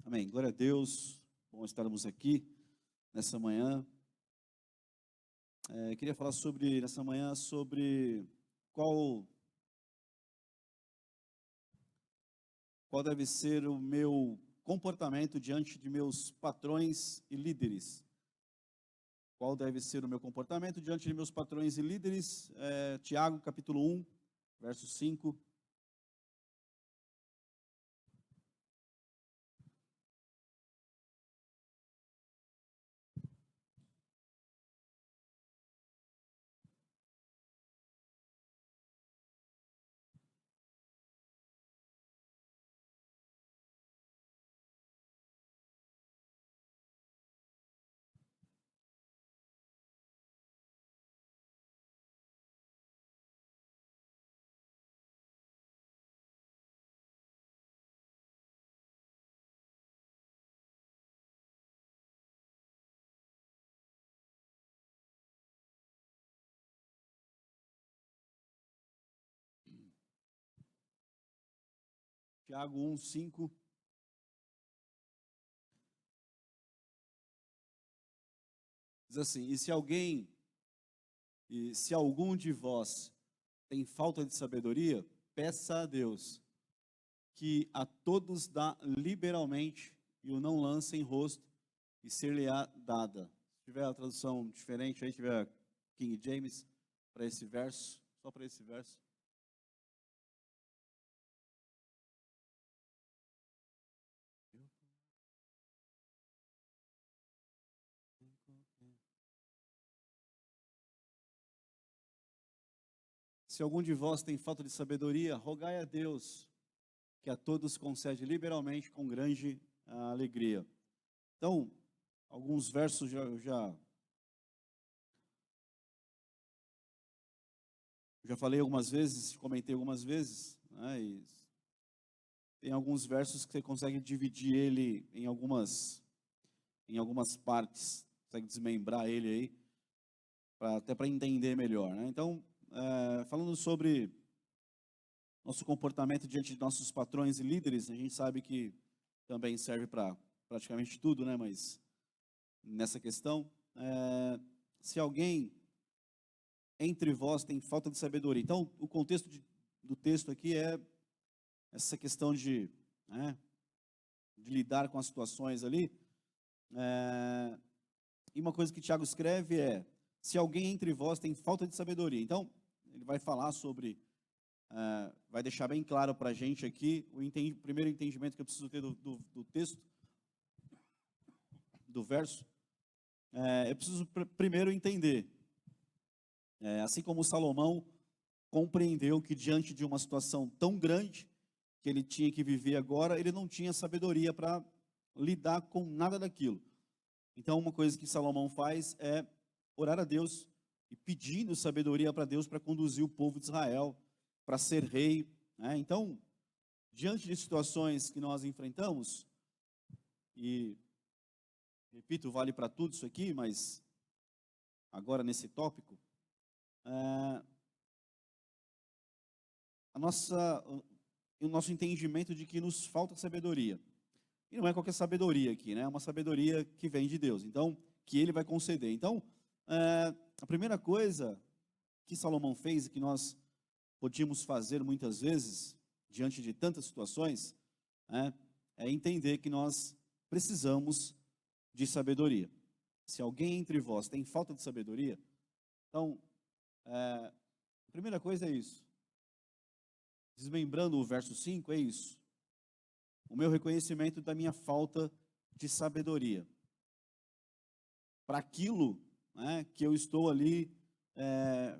Amém. Glória a Deus. Bom estarmos aqui nessa manhã. Queria falar nessa manhã sobre qual deve ser o meu comportamento diante de meus patrões e líderes. Qual deve ser o meu comportamento diante de meus patrões e líderes? Tiago, capítulo 1, verso 5. Tiago 1, 5. Diz assim: se algum de vós tem falta de sabedoria, peça a Deus, que a todos dá liberalmente e o não lança em rosto, e ser-lhe-á dada. Se tiver a tradução diferente, aí tiver King James, para esse verso, só para esse verso. Se algum de vós tem falta de sabedoria, rogai a Deus, que a todos concede liberalmente com grande alegria. Então, alguns versos já falei algumas vezes, comentei algumas vezes, né, e tem alguns versos que você consegue dividir ele em algumas partes, consegue desmembrar ele aí, até para entender melhor, né? Então, falando sobre nosso comportamento diante de nossos patrões e líderes, a gente sabe que também serve para praticamente tudo, né? Mas nessa questão, se alguém entre vós tem falta de sabedoria. Então, o contexto do texto aqui é essa questão de lidar com as situações ali. E uma coisa que Tiago escreve é: se alguém entre vós tem falta de sabedoria. Então, ele vai falar sobre, vai deixar bem claro para a gente aqui o primeiro entendimento que eu preciso ter do texto, do verso. Eu preciso primeiro entender, assim como Salomão compreendeu que diante de uma situação tão grande que ele tinha que viver agora, ele não tinha sabedoria para lidar com nada daquilo. Então, uma coisa que Salomão faz é orar a Deus e pedindo sabedoria para Deus para conduzir o povo de Israel, para ser rei, né? Então, diante de situações que nós enfrentamos, e repito, vale para tudo isso aqui, mas agora nesse tópico, o nosso entendimento de que nos falta sabedoria. E não é qualquer sabedoria aqui, né? É uma sabedoria que vem de Deus, então, que Ele vai conceder. Então, a primeira coisa que Salomão fez e que nós podíamos fazer muitas vezes, diante de tantas situações, é entender que nós precisamos de sabedoria. Se alguém entre vós tem falta de sabedoria, então, a primeira coisa é isso. Desmembrando o verso 5, é isso. O meu reconhecimento da minha falta de sabedoria para aquilo, que eu estou ali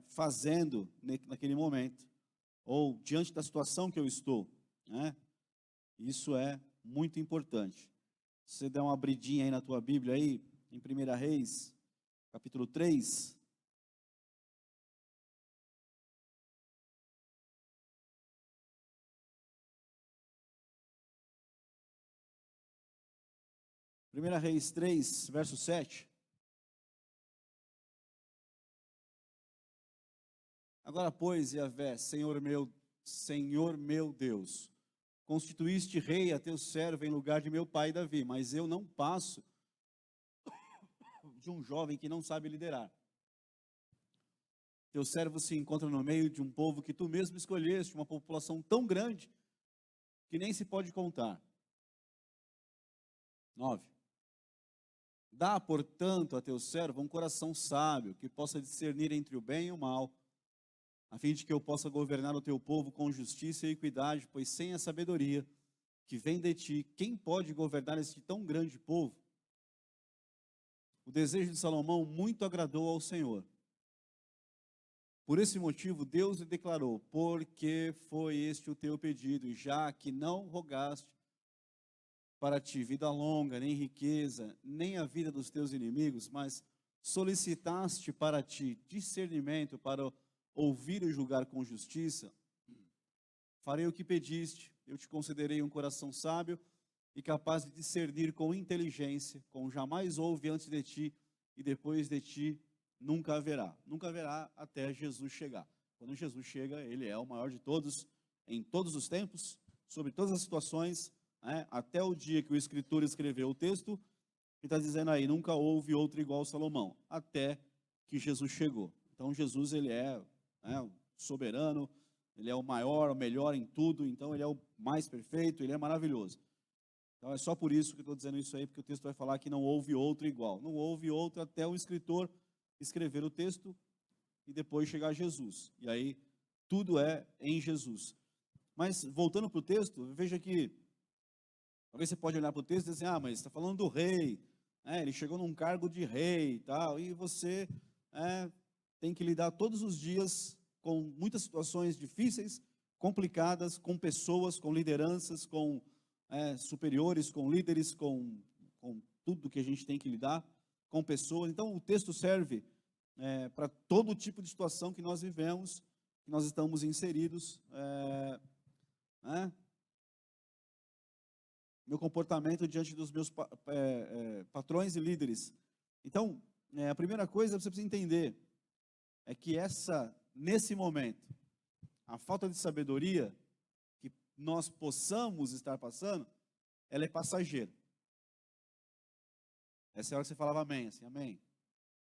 fazendo naquele momento, ou diante da situação que eu estou, Isso é muito importante. Se você der uma abridinha aí na tua Bíblia aí, em 1 Reis, capítulo 3. Primeira Reis 3, verso 7. Agora, pois, Yahvé, Senhor meu Deus, constituíste rei a teu servo em lugar de meu pai Davi, mas eu não passo de um jovem que não sabe liderar. Teu servo se encontra no meio de um povo que tu mesmo escolheste, uma população tão grande que nem se pode contar. 9. Dá, portanto, a teu servo um coração sábio, que possa discernir entre o bem e o mal, a fim de que eu possa governar o teu povo com justiça e equidade, pois sem a sabedoria que vem de ti, quem pode governar este tão grande povo? O desejo de Salomão muito agradou ao Senhor. Por esse motivo, Deus lhe declarou: porque foi este o teu pedido, e já que não rogaste para ti vida longa, nem riqueza, nem a vida dos teus inimigos, mas solicitaste para ti discernimento para ouvir e julgar com justiça, farei o que pediste, eu te concederei um coração sábio e capaz de discernir com inteligência, como jamais houve antes de ti e depois de ti nunca haverá. Nunca haverá até Jesus chegar. Quando Jesus chega, ele é o maior de todos, em todos os tempos, sobre todas as situações, até o dia que o escritor escreveu o texto, e está dizendo aí, nunca houve outro igual a Salomão, até que Jesus chegou. Então Jesus, ele é soberano, ele é o maior, o melhor em tudo, então ele é o mais perfeito, ele é maravilhoso. Então é só por isso que eu estou dizendo isso aí, porque o texto vai falar que não houve outro igual. Não houve outro até o escritor escrever o texto e depois chegar a Jesus. E aí tudo é em Jesus. Mas voltando para o texto, veja que talvez você pode olhar para o texto e dizer assim, mas está falando do rei, ele chegou num cargo de rei e tal, e você tem que lidar todos os dias com muitas situações difíceis, complicadas, com pessoas, com lideranças, com superiores, com líderes, com tudo que a gente tem que lidar, com pessoas. Então o texto serve para todo tipo de situação que nós vivemos, que nós estamos inseridos, meu comportamento diante dos meus patrões e líderes. Então, a primeira coisa que você precisa entender é que nesse momento, a falta de sabedoria que nós possamos estar passando, ela é passageira. Essa é a hora que você falava amém, assim, amém.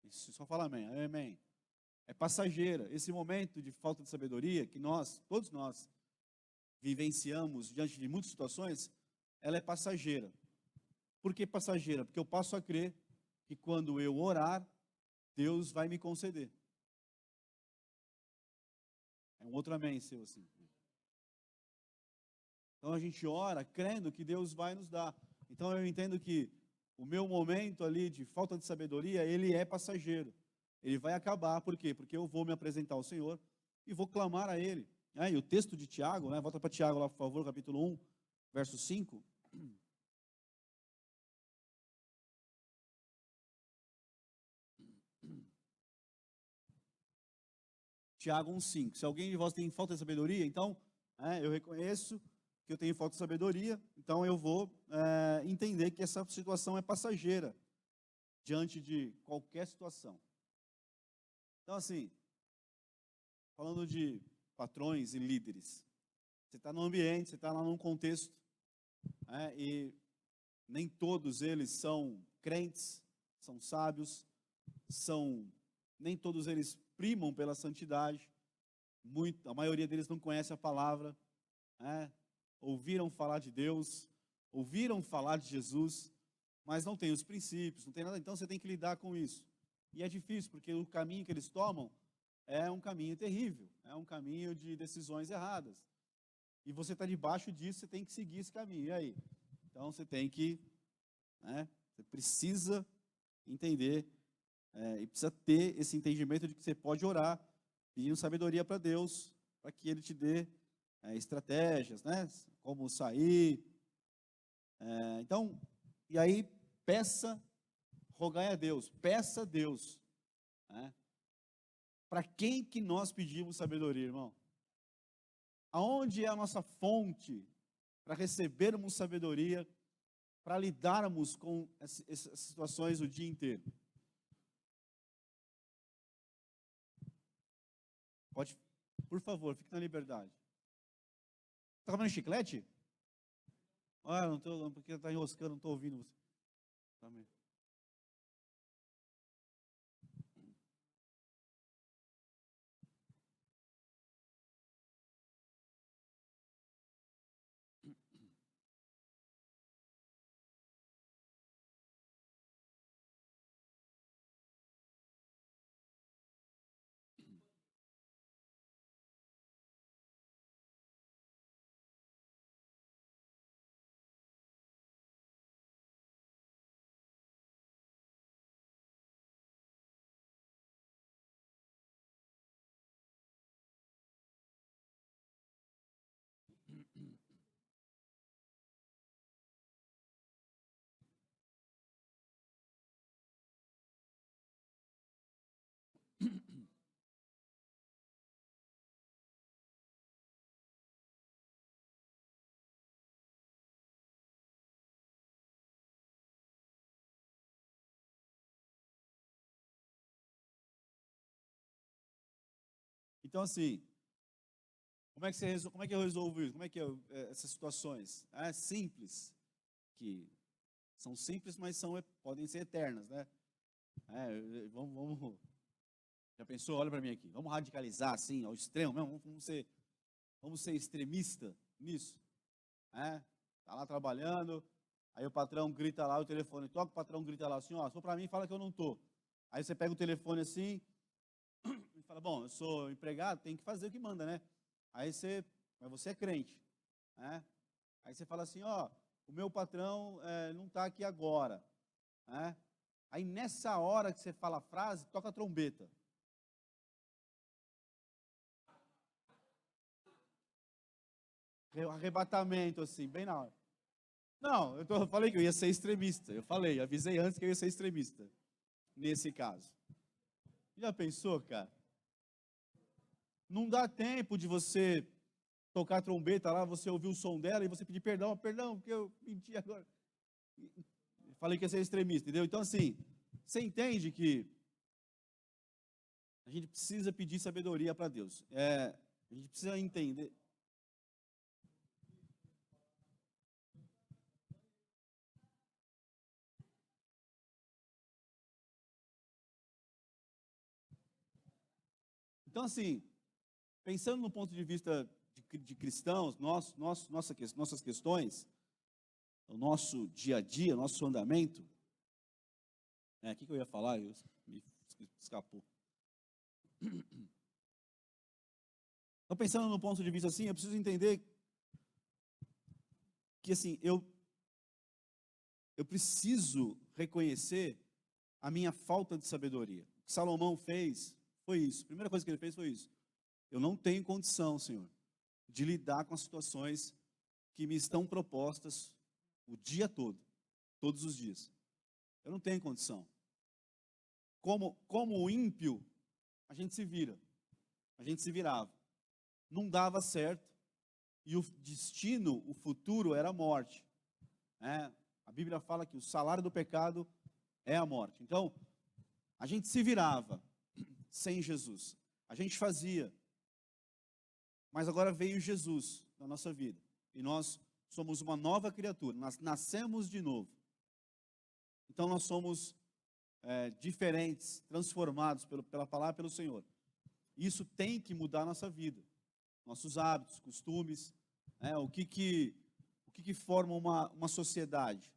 Isso, só fala amém, amém. É passageira. Esse momento de falta de sabedoria que todos nós, vivenciamos diante de muitas situações, ela é passageira. Por que passageira? Porque eu passo a crer que quando eu orar, Deus vai me conceder. É um outro amém seu assim. Então a gente ora crendo que Deus vai nos dar. Então eu entendo que o meu momento ali de falta de sabedoria, ele é passageiro. Ele vai acabar, por quê? Porque eu vou me apresentar ao Senhor e vou clamar a Ele. E o texto de Tiago, volta para Tiago lá, por favor, capítulo 1, verso 5. Tiago 1,5. Se alguém de vós tem falta de sabedoria, então, eu reconheço que eu tenho falta de sabedoria, então eu vou entender que essa situação é passageira, diante de qualquer situação. Então, assim, falando de patrões e líderes, você está num ambiente, você está lá num contexto, e nem todos eles são crentes, são sábios, nem todos eles primam pela santidade, a maioria deles não conhece a palavra, ouviram falar de Deus, ouviram falar de Jesus, mas não tem os princípios, não tem nada, então você tem que lidar com isso. E é difícil, porque o caminho que eles tomam é um caminho terrível, é um caminho de decisões erradas. E você está debaixo disso, você tem que seguir esse caminho. E aí? Então você tem que, você precisa entender, e precisa ter esse entendimento de que você pode orar, pedindo sabedoria para Deus, para que Ele te dê estratégias, como sair. Então, e aí, rogai a Deus, peça a Deus. Para quem que nós pedimos sabedoria, irmão? Aonde é a nossa fonte para recebermos sabedoria, para lidarmos com essas situações o dia inteiro? Pode, por favor, fique na liberdade. Está comendo chiclete? Ah, não estou, porque está enroscando, não estou ouvindo você. Amém. Então, assim, como é que eu resolvo isso? Como é que essas situações? É simples, que são simples, mas podem ser eternas, né? Vamos, já pensou? Olha para mim aqui. Vamos radicalizar assim, ao extremo mesmo? Vamos ser extremista nisso? Tá lá trabalhando, aí o patrão grita lá, o telefone toca, o patrão grita lá assim, ó, só para mim fala que eu não tô. Aí você pega o telefone assim e fala, bom, eu sou empregado, tem que fazer o que manda, né? Mas você é crente, né? Aí você fala assim, ó, o meu patrão não está aqui agora, né? Aí nessa hora que você fala a frase, toca a trombeta. Arrebatamento, assim, bem na hora. Não, eu falei que eu ia ser extremista. Eu falei, avisei antes que eu ia ser extremista, nesse caso. Já pensou, cara? Não dá tempo de você tocar a trombeta lá, você ouvir o som dela e você pedir perdão, perdão, porque eu menti agora. Falei que ia ser extremista, entendeu? Então, assim, você entende que a gente precisa pedir sabedoria para Deus. A gente precisa entender. Então, assim, pensando no ponto de vista de cristãos, nossas questões, o nosso dia a dia, nosso andamento, o que eu ia falar? Me escapou. Então, pensando no ponto de vista assim, eu preciso entender que, assim, eu preciso reconhecer a minha falta de sabedoria. O que Salomão fez foi isso. A primeira coisa que ele fez foi isso. Eu não tenho condição, Senhor, de lidar com as situações que me estão propostas o dia todo, todos os dias. Eu não tenho condição. Como o ímpio, a gente se vira. A gente se virava. Não dava certo. E o destino, o futuro, era a morte. A Bíblia fala que o salário do pecado é a morte. Então, a gente se virava sem Jesus. A gente fazia. Mas agora veio Jesus na nossa vida. E nós somos uma nova criatura. Nós nascemos de novo. Então, nós somos diferentes, transformados pela palavra, pelo Senhor. Isso tem que mudar a nossa vida. Nossos hábitos, costumes. O que forma uma sociedade?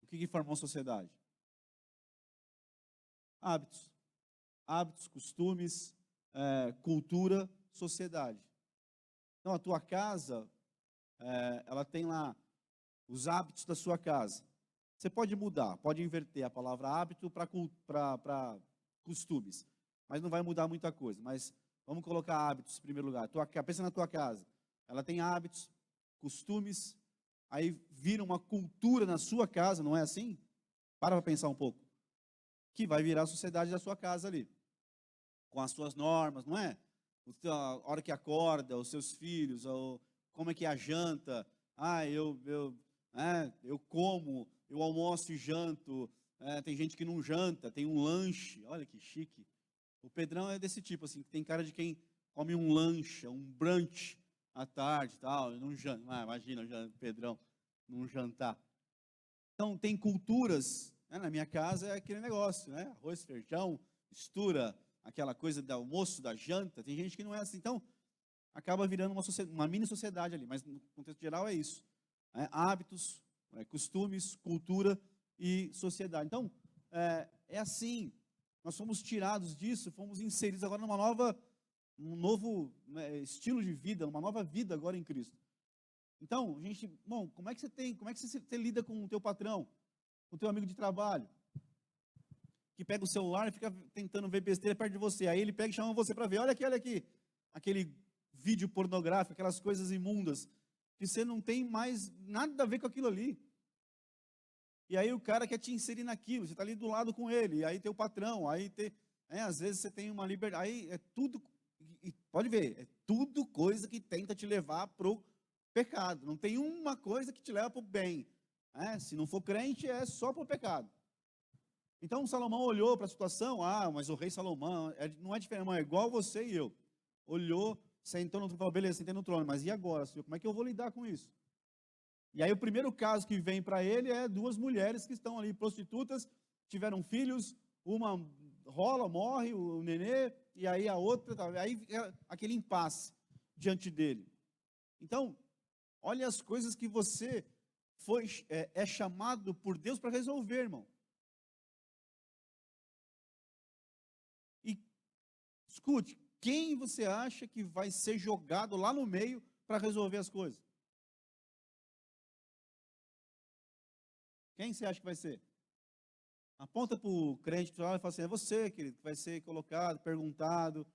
O que forma uma sociedade? Hábitos. Hábitos, costumes, cultura, sociedade. Então, a tua casa, ela tem lá os hábitos da sua casa. Você pode mudar, pode inverter a palavra hábito para costumes, mas não vai mudar muita coisa. Mas vamos colocar hábitos em primeiro lugar. Pensa na tua casa. Ela tem hábitos, costumes, aí vira uma cultura na sua casa, não é assim? Para pensar um pouco. Que vai virar a sociedade da sua casa ali. Com as suas normas, não é? A hora que acorda, os seus filhos, como é que é a janta. Eu como, eu almoço e janto. Tem gente que não janta, tem um lanche. Olha que chique. O Pedrão é desse tipo, assim, que tem cara de quem come um lanche, um brunch. à tarde, tal, num jantar, imagina, Pedrão, num jantar. Então, tem culturas, né, na minha casa é aquele negócio, né? Arroz, feijão, mistura, aquela coisa do almoço, da janta. Tem gente que não é assim. Então, acaba virando uma mini sociedade ali, mas no contexto geral é isso. Né? Hábitos, costumes, cultura e sociedade. Então, é assim, nós fomos tirados disso, fomos inseridos agora um novo, né, estilo de vida, uma nova vida agora em Cristo. Então, gente, bom, como é que você lida com o teu patrão, com o teu amigo de trabalho, que pega o celular e fica tentando ver besteira perto de você, aí ele pega e chama você para ver, olha aqui, aquele vídeo pornográfico, aquelas coisas imundas, que você não tem mais nada a ver com aquilo ali. E aí o cara quer te inserir naquilo, você está ali do lado com ele, e aí tem o patrão, às vezes você tem uma liberdade, aí é tudo, e pode ver, é tudo coisa que tenta te levar pro pecado, não tem uma coisa que te leva para o bem, né? Se não for crente, é só para o pecado. Então Salomão olhou para a situação, mas o rei Salomão não é diferente, irmão, é igual você e eu. Olhou, sentou no trono, falou, beleza, sentei no trono, mas e agora, senhor, como é que eu vou lidar com isso? E aí o primeiro caso que vem para ele é duas mulheres que estão ali prostitutas, tiveram filhos, uma morre o nenê, e aí a outra, aí é aquele impasse diante dele. Então, olha as coisas que você é chamado por Deus para resolver, irmão. E escute, quem você acha que vai ser jogado lá no meio para resolver as coisas? Quem você acha que vai ser? Aponta para o crente e fala assim, é você, querido, que vai ser colocado, perguntado,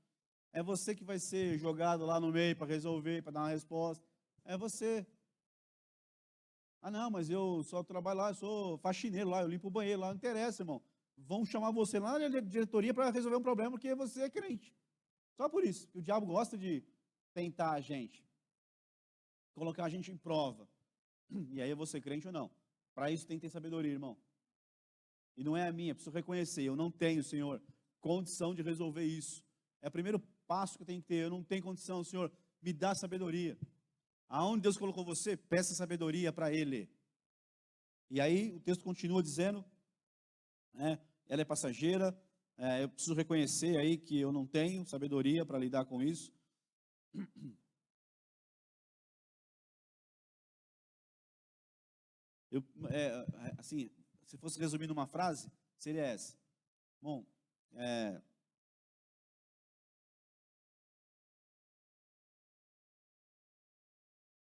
é você que vai ser jogado lá no meio para resolver, para dar uma resposta, é você. Não, mas eu só trabalho lá, eu sou faxineiro lá, eu limpo o banheiro lá, não interessa, irmão. Vão chamar você lá na diretoria para resolver um problema porque você é crente. Só por isso, que o diabo gosta de tentar a gente, colocar a gente em prova. E aí eu vou ser crente ou não? Para isso tem que ter sabedoria, irmão. E não é a minha, preciso reconhecer, eu não tenho, Senhor, condição de resolver isso. É o primeiro passo que eu tenho que ter, eu não tenho condição, Senhor, me dá sabedoria. Aonde Deus colocou você, peça sabedoria para Ele. E aí o texto continua dizendo, ela é passageira, eu preciso reconhecer aí que eu não tenho sabedoria para lidar com isso. Assim, se fosse resumir numa frase, seria essa. Bom,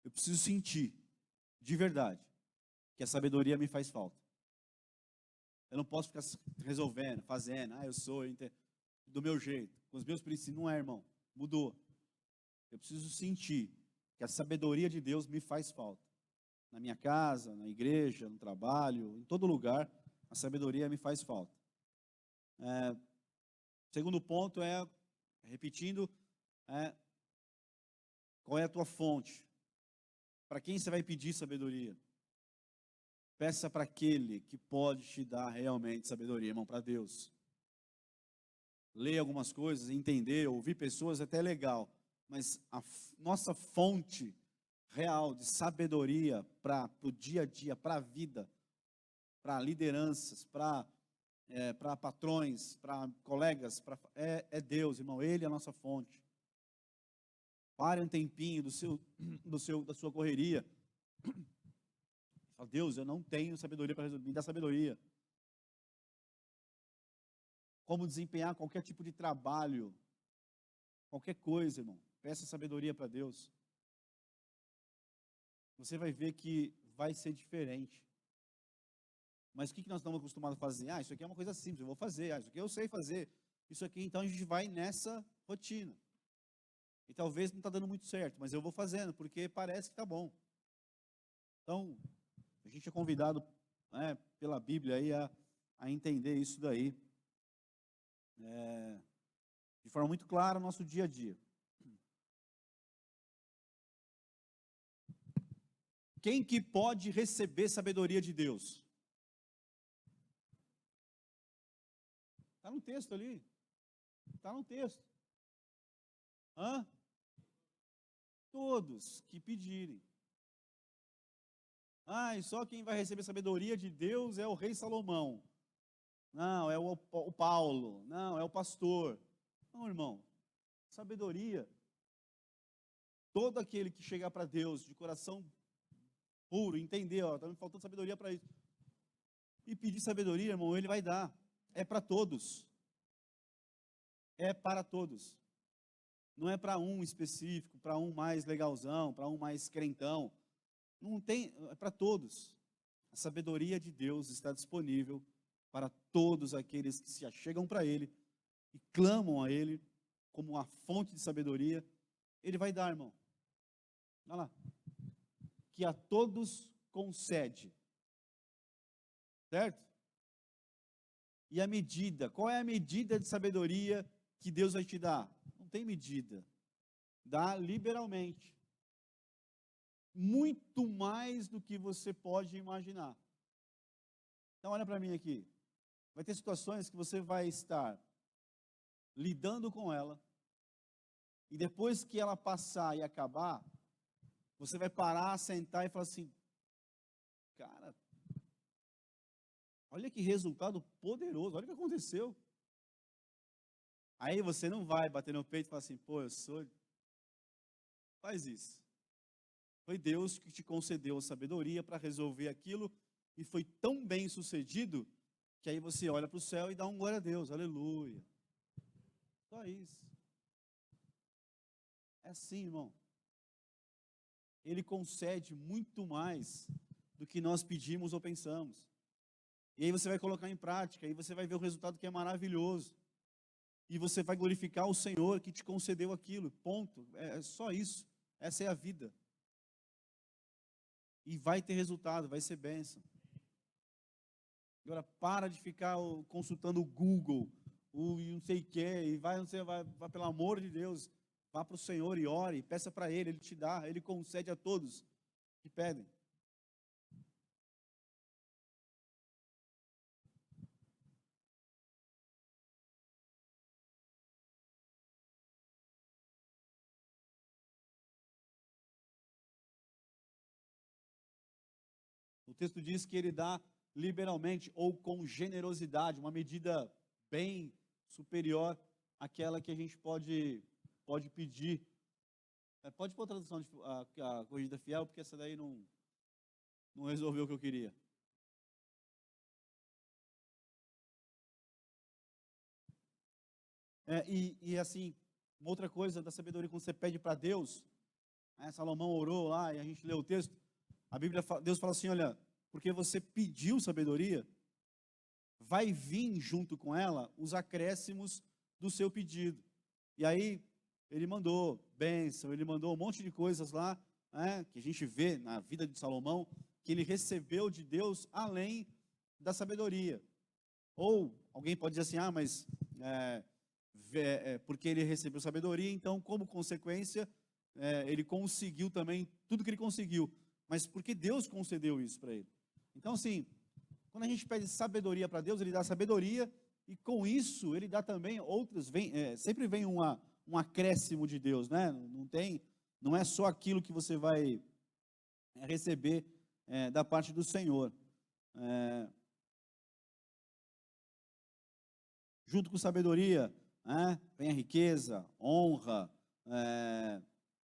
eu preciso sentir, de verdade, que a sabedoria me faz falta. Eu não posso ficar resolvendo, fazendo, do meu jeito, com os meus princípios. Não é, irmão, mudou. Eu preciso sentir que a sabedoria de Deus me faz falta. Na minha casa, na igreja, no trabalho, em todo lugar, a sabedoria me faz falta. Segundo ponto repetindo, qual é a tua fonte? Para quem você vai pedir sabedoria? Peça para aquele que pode te dar realmente sabedoria, irmão, para Deus. Ler algumas coisas, entender, ouvir pessoas é até legal, mas a nossa fonte real de sabedoria para o dia a dia, para a vida, para lideranças, para patrões, para colegas, é Deus, irmão, Ele é a nossa fonte. Pare um tempinho da sua correria. Fala, Deus, eu não tenho sabedoria para resolver, me dá sabedoria. Como desempenhar qualquer tipo de trabalho, qualquer coisa, irmão. Peça sabedoria para Deus. Você vai ver que vai ser diferente. Mas o que nós estamos acostumados a fazer? Isso aqui é uma coisa simples, eu vou fazer. Isso aqui eu sei fazer. Isso aqui, então a gente vai nessa rotina. E talvez não está dando muito certo, mas eu vou fazendo, porque parece que está bom. Então, a gente é convidado, pela Bíblia aí a entender isso daí. De forma muito clara no nosso dia a dia. Quem que pode receber sabedoria de Deus? Está no texto ali. Está no texto. todos que pedirem. Ah, e só quem vai receber sabedoria de Deus é o rei Salomão. Não, é o Paulo. Não, é o pastor. Não, irmão. Sabedoria. Todo aquele que chegar para Deus de coração puro, entender, ó, tá me faltando sabedoria para isso. E pedir sabedoria, irmão, ele vai dar. É para todos. É para todos. Não é para um específico, para um mais legalzão, para um mais crentão. Não tem, é para todos. A sabedoria de Deus está disponível para todos aqueles que se achegam para Ele e clamam a Ele como uma fonte de sabedoria. Ele vai dar, irmão. Olha lá. Que a todos concede. Certo? E a medida, qual é a medida de sabedoria que Deus vai te dar? Não tem medida. Dá liberalmente. Muito mais do que você pode imaginar. Então olha para mim aqui. Vai ter situações que você vai estar lidando com ela, e depois que ela passar e acabar, você vai parar, sentar e falar assim, cara, olha que resultado poderoso, olha o que aconteceu. Aí você não vai bater no peito e falar assim, pô, eu sou... Faz isso. Foi Deus que te concedeu a sabedoria para resolver aquilo, e foi tão bem sucedido, que aí você olha para o céu e dá um glória a Deus, aleluia. Só isso. É assim, irmão. Ele concede muito mais do que nós pedimos ou pensamos. E aí você vai colocar em prática, e você vai ver o resultado que é maravilhoso. E você vai glorificar o Senhor que te concedeu aquilo. Ponto. É só isso. Essa é a vida. E vai ter resultado, vai ser bênção. Agora, para de ficar consultando o Google, o não sei o que, e vai, não sei, vai, pelo amor de Deus, vá para o Senhor e ore, peça para Ele te dá, Ele concede a todos que pedem. O texto diz que Ele dá liberalmente ou com generosidade, uma medida bem superior àquela que a gente pode pedir. Pode pôr a tradução, a corrigida fiel, porque essa daí não resolveu o que eu queria. E assim, uma outra coisa da sabedoria, quando você pede para Deus, Salomão orou lá e a gente leu o texto, a Bíblia, Deus fala assim, olha, porque você pediu sabedoria, vai vir junto com ela os acréscimos do seu pedido. E aí, ele mandou bênção, ele mandou um monte de coisas lá, que a gente vê na vida de Salomão, que ele recebeu de Deus além da sabedoria. Ou alguém pode dizer assim, mas porque ele recebeu sabedoria, então, como consequência, ele conseguiu também tudo que ele conseguiu. Mas porque Deus concedeu isso para ele. Então, assim, quando a gente pede sabedoria para Deus, Ele dá sabedoria, e com isso, Ele dá também outras, sempre vem um acréscimo de Deus, né? Não é só aquilo que você vai receber da parte do Senhor. Junto com sabedoria, vem a riqueza, honra,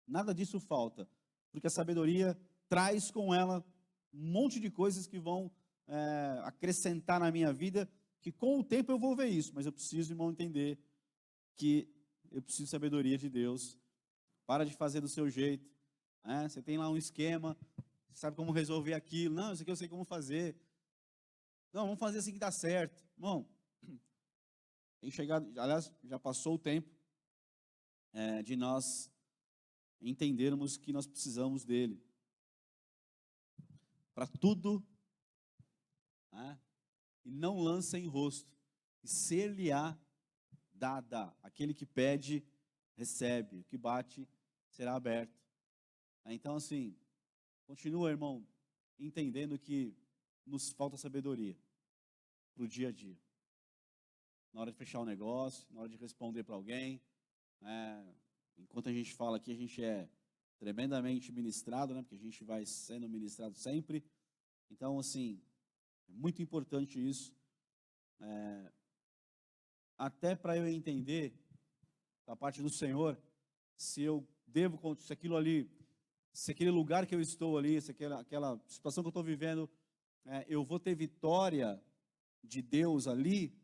nada disso falta, porque a sabedoria traz com ela um monte de coisas que vão acrescentar na minha vida, que com o tempo eu vou ver isso, mas eu preciso, irmão, entender que eu preciso de sabedoria de Deus. Para de fazer do seu jeito, você tem lá um esquema, você sabe como resolver aquilo, não, isso aqui eu sei como fazer, não, vamos fazer assim que dá certo, irmão. Tem chegado, aliás, já passou o tempo de nós entendermos que nós precisamos dele para tudo, e não lança em rosto, e ser-lhe-á dada. Aquele que pede, recebe, o que bate, será aberto. Então, assim, continua, irmão, entendendo que nos falta sabedoria para o dia a dia. Na hora de fechar o negócio, na hora de responder para alguém, enquanto a gente fala aqui, a gente é tremendamente ministrado, né? Porque a gente vai sendo ministrado sempre. Então, assim, é muito importante isso. Até para eu entender, da parte do Senhor, se eu devo, se aquilo ali, se aquele lugar que eu estou ali, se aquela situação que eu estou vivendo, eu vou ter vitória de Deus ali,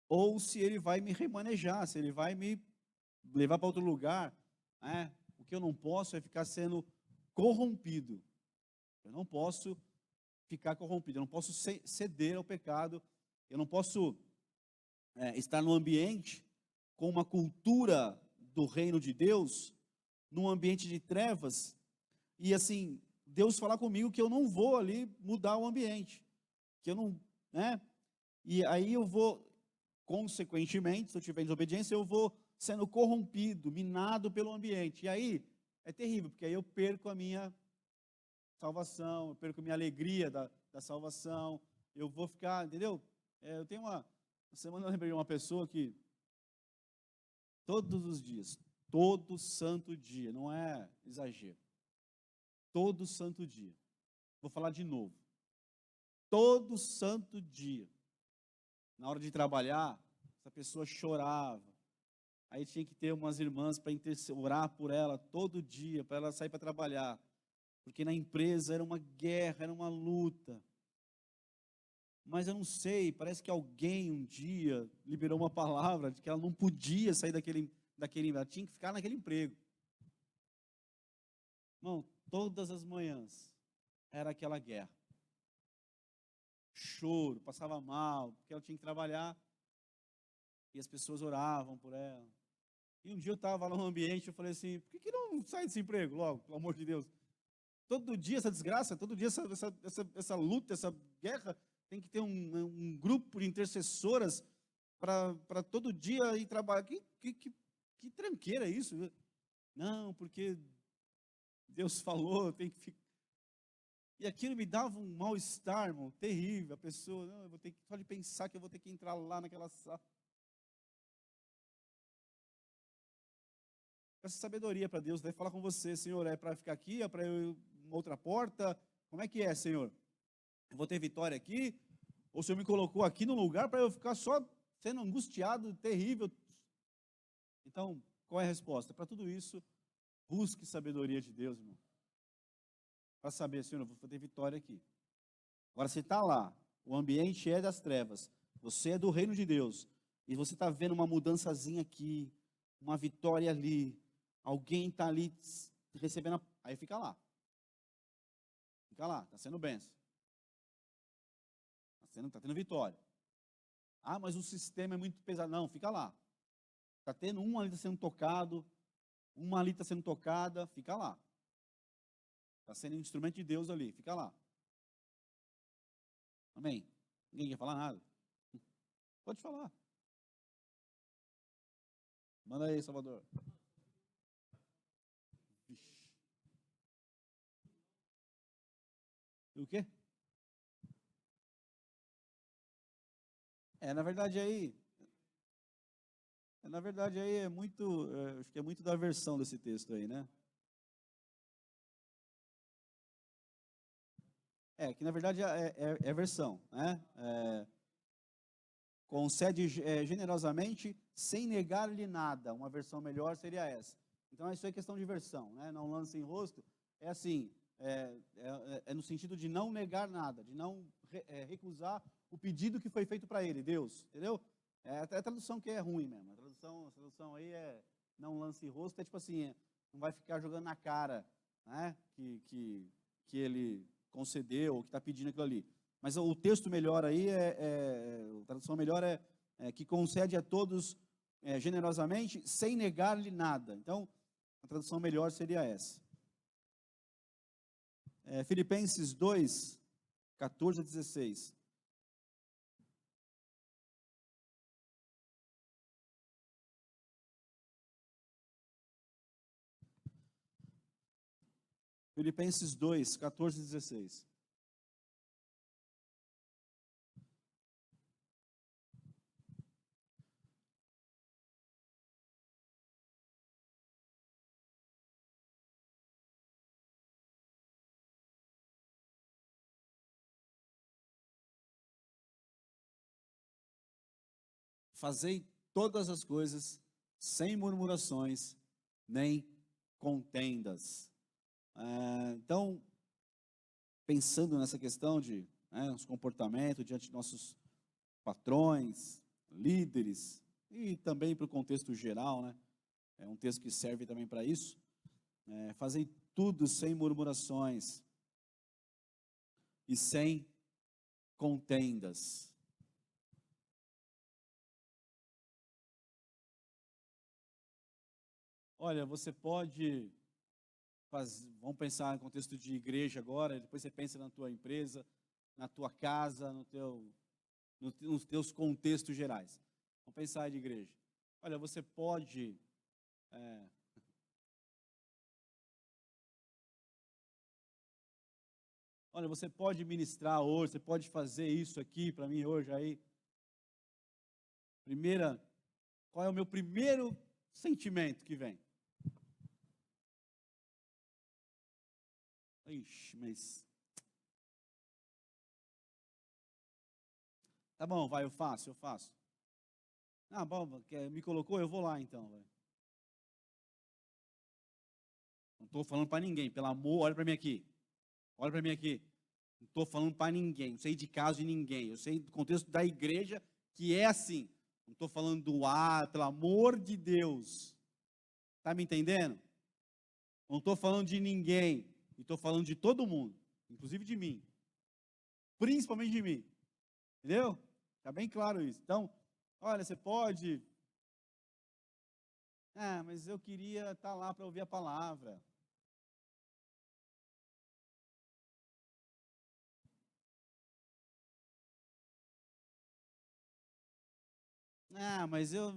ou se Ele vai me remanejar, se Ele vai me levar para outro lugar. O que eu não posso é ficar sendo corrompido. Eu não posso ficar corrompido, eu não posso ceder ao pecado, eu não posso estar num ambiente com uma cultura do reino de Deus, num ambiente de trevas, e assim, Deus falar comigo que eu não vou ali mudar o ambiente, que eu não, né? E aí eu vou, consequentemente, se eu estiver em desobediência, eu vou sendo corrompido, minado pelo ambiente. E aí é terrível, porque aí eu perco a minha salvação, eu perco a minha alegria da salvação, eu vou ficar, entendeu? Eu tenho uma semana eu lembrei de uma pessoa que todos os dias, todo santo dia, não é exagero, todo santo dia, vou falar de novo, todo santo dia, na hora de trabalhar, essa pessoa chorava, aí tinha que ter umas irmãs para orar por ela todo dia, para ela sair para trabalhar, porque na empresa era uma guerra, era uma luta. Mas eu não sei, parece que alguém um dia liberou uma palavra de que ela não podia sair ela tinha que ficar naquele emprego. Irmão, todas as manhãs era aquela guerra. Choro, passava mal, porque ela tinha que trabalhar e as pessoas oravam por ela. E um dia eu estava lá no ambiente, eu falei assim, por que não sai desse emprego logo, pelo amor de Deus? Todo dia essa desgraça, todo dia essa luta, essa guerra, tem que ter um grupo de intercessoras para todo dia ir trabalhar. Que tranqueira é isso? Não, porque Deus falou, tem que ficar. E aquilo me dava um mal-estar, irmão, terrível. A pessoa, não, eu vou ter que, só de pensar que eu vou ter que entrar lá naquela sala. Peça sabedoria para Deus, vai falar com você, Senhor, é para ficar aqui, é para eu ir uma outra porta? Como é que é, Senhor? Eu vou ter vitória aqui? Ou o Senhor me colocou aqui no lugar para eu ficar só sendo angustiado, terrível? Então, qual é a resposta? Para tudo isso, busque sabedoria de Deus, irmão. Para saber, Senhor, eu vou ter vitória aqui. Agora, se está lá, o ambiente é das trevas, você é do reino de Deus, e você está vendo uma mudançazinha aqui, uma vitória ali, alguém está ali recebendo, aí fica lá. Fica lá, está sendo bênção. Está tendo vitória. Ah, mas o sistema é muito pesado. Não, fica lá. Está tendo um ali sendo tocado, uma ali está sendo tocada, fica lá. Está sendo um instrumento de Deus ali, fica lá. Amém? Ninguém quer falar nada? Pode falar. Manda aí, Salvador. Vixe. E o quê? Na verdade aí, é muito, acho que é muito da versão desse texto aí, né? Que na verdade é versão, né? Concede generosamente sem negar-lhe nada. Uma versão melhor seria essa. Então isso é questão de versão, né? Não lance em rosto. É assim, é no sentido de não negar nada, de não recusar o pedido que foi feito para ele, Deus, entendeu? Até a tradução que é ruim mesmo. A tradução aí é não lance em rosto, é tipo assim, não vai ficar jogando na cara, né? Que ele concedeu, ou que está pedindo aquilo ali. Mas o texto melhor aí, a tradução melhor que concede a todos generosamente, sem negar-lhe nada. Então, a tradução melhor seria essa. Filipenses 2, 14 a 16. Filipenses 2, 14 a 16. fazei todas as coisas sem murmurações, nem contendas. Então, pensando nessa questão de os comportamentos diante de nossos patrões, líderes, e também para o contexto geral, né? É um texto que serve também para isso. Fazei tudo sem murmurações e sem contendas. Olha, você pode vamos pensar em contexto de igreja agora, depois você pensa na tua empresa, na tua casa, nos teus contextos gerais. Vamos pensar de igreja. Olha, você pode olha, você pode ministrar hoje, você pode fazer isso aqui para mim hoje aí. Qual é o meu primeiro sentimento que vem? Ixi, mas tá bom, vai, eu faço. Ah, bom, me colocou, eu vou lá então, vai. Não estou falando para ninguém, pelo amor, olha para mim aqui. Olha para mim aqui. Não estou falando para ninguém, não sei de caso de ninguém. Eu sei do contexto da igreja que é assim. Não estou falando do pelo amor de Deus. Está me entendendo? Não estou falando de ninguém. Estou falando de todo mundo, inclusive de mim. Principalmente de mim. Entendeu? Está bem claro isso. Então, olha, você pode. Mas eu queria estar lá para ouvir a palavra. Mas eu.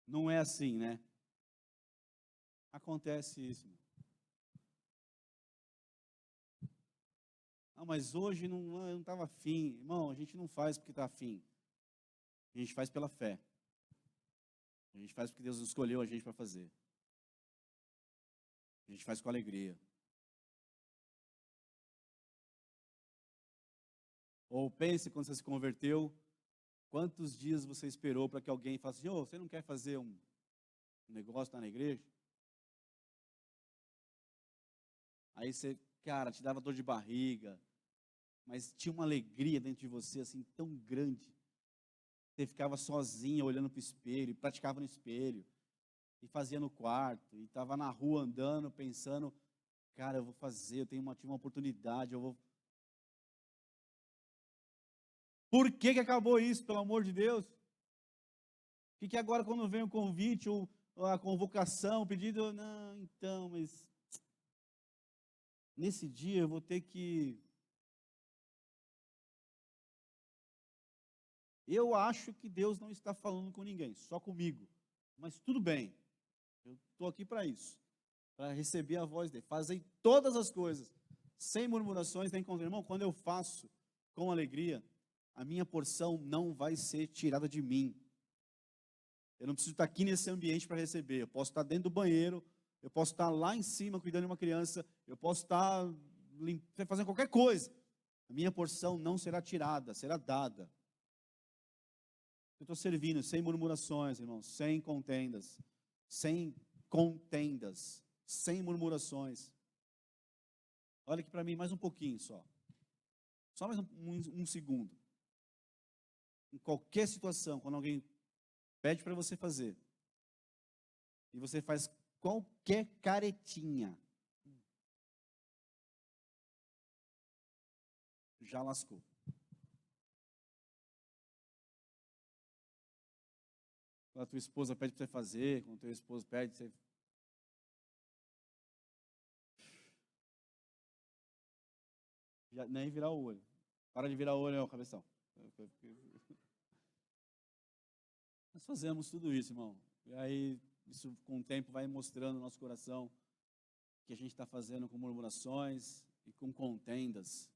Não é assim, né? Acontece isso. Mas hoje eu não estava afim. Irmão, a gente não faz porque está afim. A gente faz pela fé. A gente faz porque Deus escolheu a gente para fazer. A gente faz com alegria. Ou pense quando você se converteu, quantos dias você esperou para que alguém falasse assim, você não quer fazer um negócio lá na igreja? Aí você, cara, te dava dor de barriga, mas tinha uma alegria dentro de você assim tão grande. Você ficava sozinha olhando para o espelho, praticava no espelho, e fazia no quarto, e estava na rua andando, pensando, cara, eu vou fazer, eu tive uma oportunidade, eu vou. Por que acabou isso, pelo amor de Deus? Por que agora quando vem o convite, ou a convocação, o pedido, não, então, mas nesse dia eu vou ter que. Eu acho que Deus não está falando com ninguém, só comigo. Mas tudo bem, eu estou aqui para isso, para receber a voz dele. Fazei todas as coisas, sem murmurações nem contenda. Irmão, quando eu faço com alegria, a minha porção não vai ser tirada de mim. Eu não preciso estar aqui nesse ambiente para receber. Eu posso estar dentro do banheiro, eu posso estar lá em cima cuidando de uma criança, eu posso estar fazendo qualquer coisa. A minha porção não será tirada, será dada. Eu estou servindo sem murmurações, irmãos, sem contendas, sem contendas, sem murmurações. Olha aqui para mim mais um pouquinho só. Só mais um segundo. Em qualquer situação, quando alguém pede para você fazer, e você faz qualquer caretinha, já lascou. Quando a tua esposa pede para você fazer, quando o teu esposo pede, você. Já, nem virar o olho. Para de virar o olho, cabeção. Nós fazemos tudo isso, irmão. E aí, isso com o tempo vai mostrando no nosso coração que a gente está fazendo com murmurações e com contendas.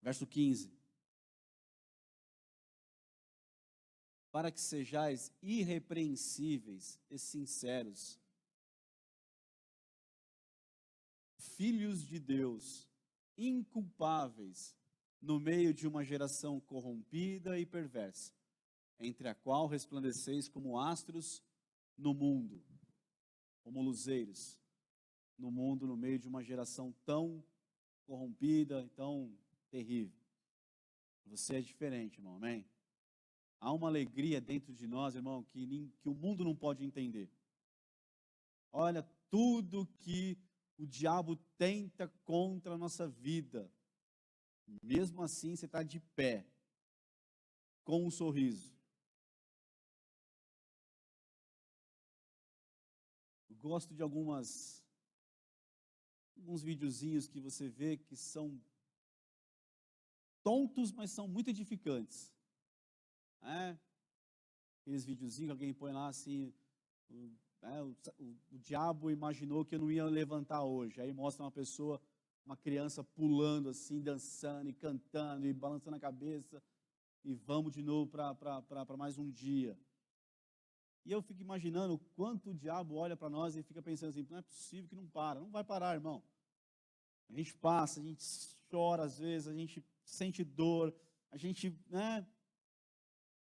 Verso 15. Para que sejais irrepreensíveis e sinceros, filhos de Deus, inculpáveis no meio de uma geração corrompida e perversa, entre a qual resplandeceis como astros no mundo, como luzeiros no mundo, no meio de uma geração tão corrompida e tão terrível. Você é diferente, irmão, amém? Há uma alegria dentro de nós, irmão, que o mundo não pode entender. Olha, tudo que o diabo tenta contra a nossa vida, mesmo assim você está de pé, com um sorriso. Eu gosto de alguns videozinhos que você vê que são tontos, mas são muito edificantes. Aqueles videozinhos que alguém põe lá assim, o diabo imaginou que eu não ia levantar hoje. Aí mostra uma pessoa, uma criança pulando assim, dançando e cantando e balançando a cabeça. E vamos de novo para mais um dia. E eu fico imaginando o quanto o diabo olha para nós e fica pensando assim, não é possível que não para. Não vai parar, irmão. A gente passa, a gente chora às vezes, a gente sente dor, a gente,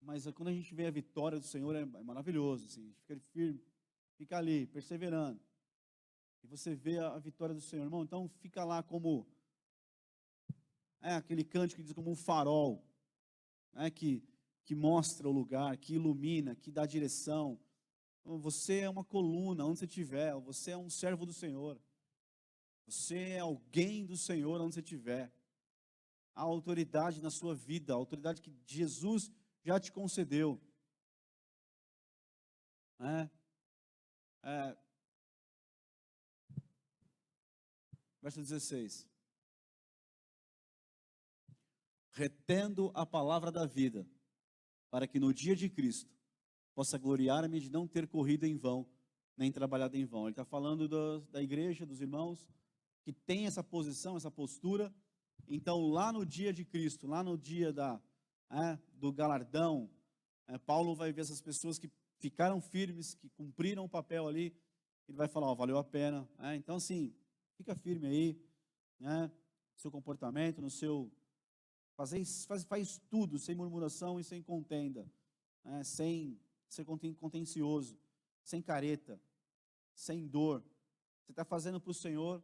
mas quando a gente vê a vitória do Senhor é maravilhoso, assim, a gente fica firme, fica ali, perseverando. E você vê a vitória do Senhor, irmão, então fica lá como, aquele cântico que diz como um farol, que mostra o lugar, que ilumina, que dá direção. Então, você é uma coluna, onde você estiver, você é um servo do Senhor. Você é alguém do Senhor, onde você estiver. A autoridade na sua vida, a autoridade que Jesus já te concedeu. Verso 16. Retendo a palavra da vida, para que no dia de Cristo possa gloriar-me de não ter corrido em vão, nem trabalhado em vão. Ele está falando da igreja, dos irmãos, que tem essa posição, essa postura. Então, lá no dia de Cristo, lá no dia do galardão, Paulo vai ver essas pessoas que ficaram firmes, que cumpriram o papel ali. Ele vai falar, valeu a pena. Então, assim, fica firme aí, no seu comportamento, no seu... Faz tudo sem murmuração e sem contenda, sem ser contencioso, sem careta, sem dor. Você está fazendo para o Senhor,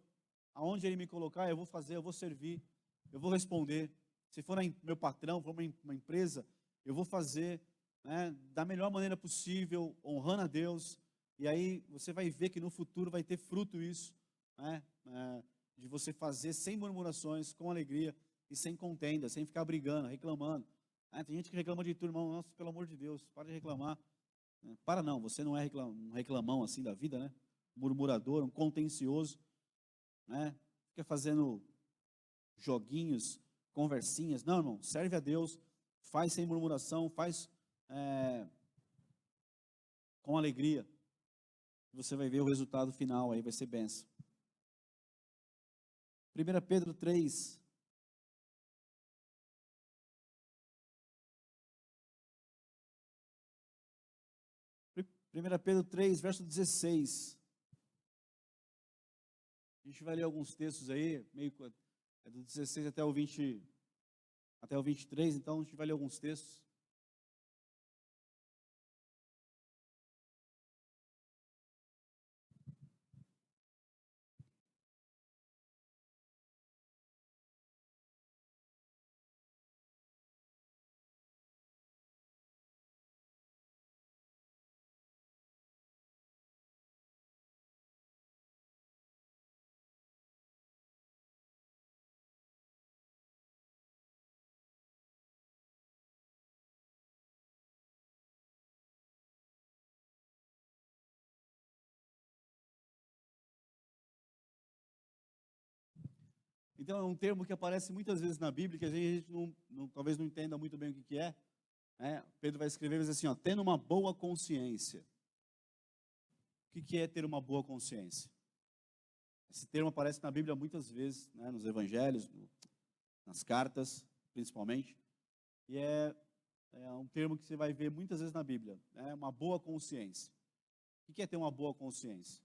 aonde Ele me colocar, eu vou fazer, eu vou servir, eu vou responder. Se for meu patrão, for uma empresa, eu vou fazer da melhor maneira possível, honrando a Deus. E aí você vai ver que no futuro vai ter fruto isso, de você fazer sem murmurações, com alegria e sem contenda, sem ficar brigando, reclamando. Tem gente que reclama de tudo, irmão. Nossa, pelo amor de Deus, para de reclamar. Para não, você não é um reclamão assim da vida, né? Murmurador, um contencioso, fica fazendo joguinhos, conversinhas. Não, irmão, serve a Deus, faz sem murmuração, faz com alegria. Você vai ver o resultado final aí, vai ser bênção. 1 Pedro 3. 1 Pedro 3, verso 16. A gente vai ler alguns textos aí, do 16 até o 23, então a gente vai ler alguns textos. Então é um termo que aparece muitas vezes na Bíblia, que a gente talvez não entenda muito bem o que é. Pedro vai escrever e diz assim, tendo uma boa consciência. O que é ter uma boa consciência? Esse termo aparece na Bíblia muitas vezes, nos evangelhos, nas cartas, principalmente. E é um termo que você vai ver muitas vezes na Bíblia, uma boa consciência. O que é ter uma boa consciência?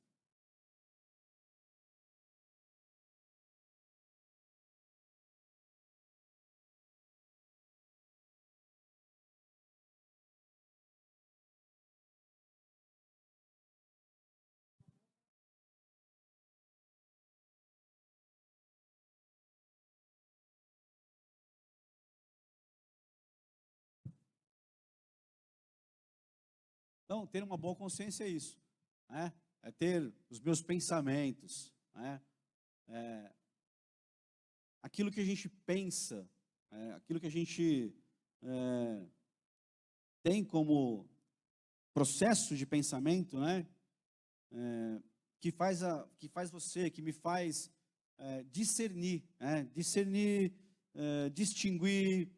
Então, ter uma boa consciência é isso, né? É ter os meus pensamentos, né? Aquilo que a gente pensa, aquilo que a gente tem como processo de pensamento, né? Que faz você, que me faz discernir, distinguir,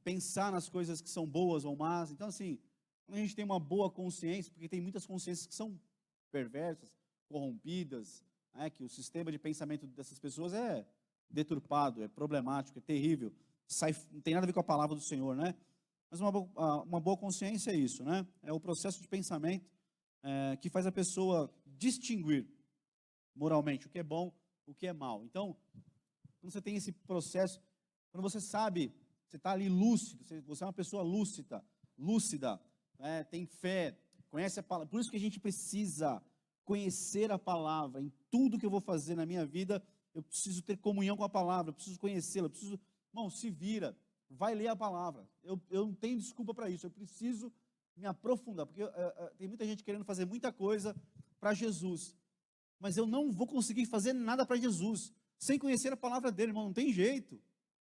pensar nas coisas que são boas ou más. Então, assim, quando a gente tem uma boa consciência, porque tem muitas consciências que são perversas, corrompidas, que o sistema de pensamento dessas pessoas é deturpado, é problemático, é terrível, não tem nada a ver com a palavra do Senhor, né? Mas uma boa consciência é isso, né? É o processo de pensamento que faz a pessoa distinguir moralmente o que é bom, o que é mal. Então, quando você tem esse processo, quando você sabe, você está ali lúcido, você é uma pessoa lúcida, tem fé, conhece a palavra. Por isso que a gente precisa conhecer a palavra. Em tudo que eu vou fazer na minha vida, eu preciso ter comunhão com a palavra, eu preciso conhecê-la, irmão, se vira, vai ler a palavra. Eu não tenho desculpa para isso, eu preciso me aprofundar, porque tem muita gente querendo fazer muita coisa para Jesus, mas eu não vou conseguir fazer nada para Jesus sem conhecer a palavra dele, irmão, não tem jeito,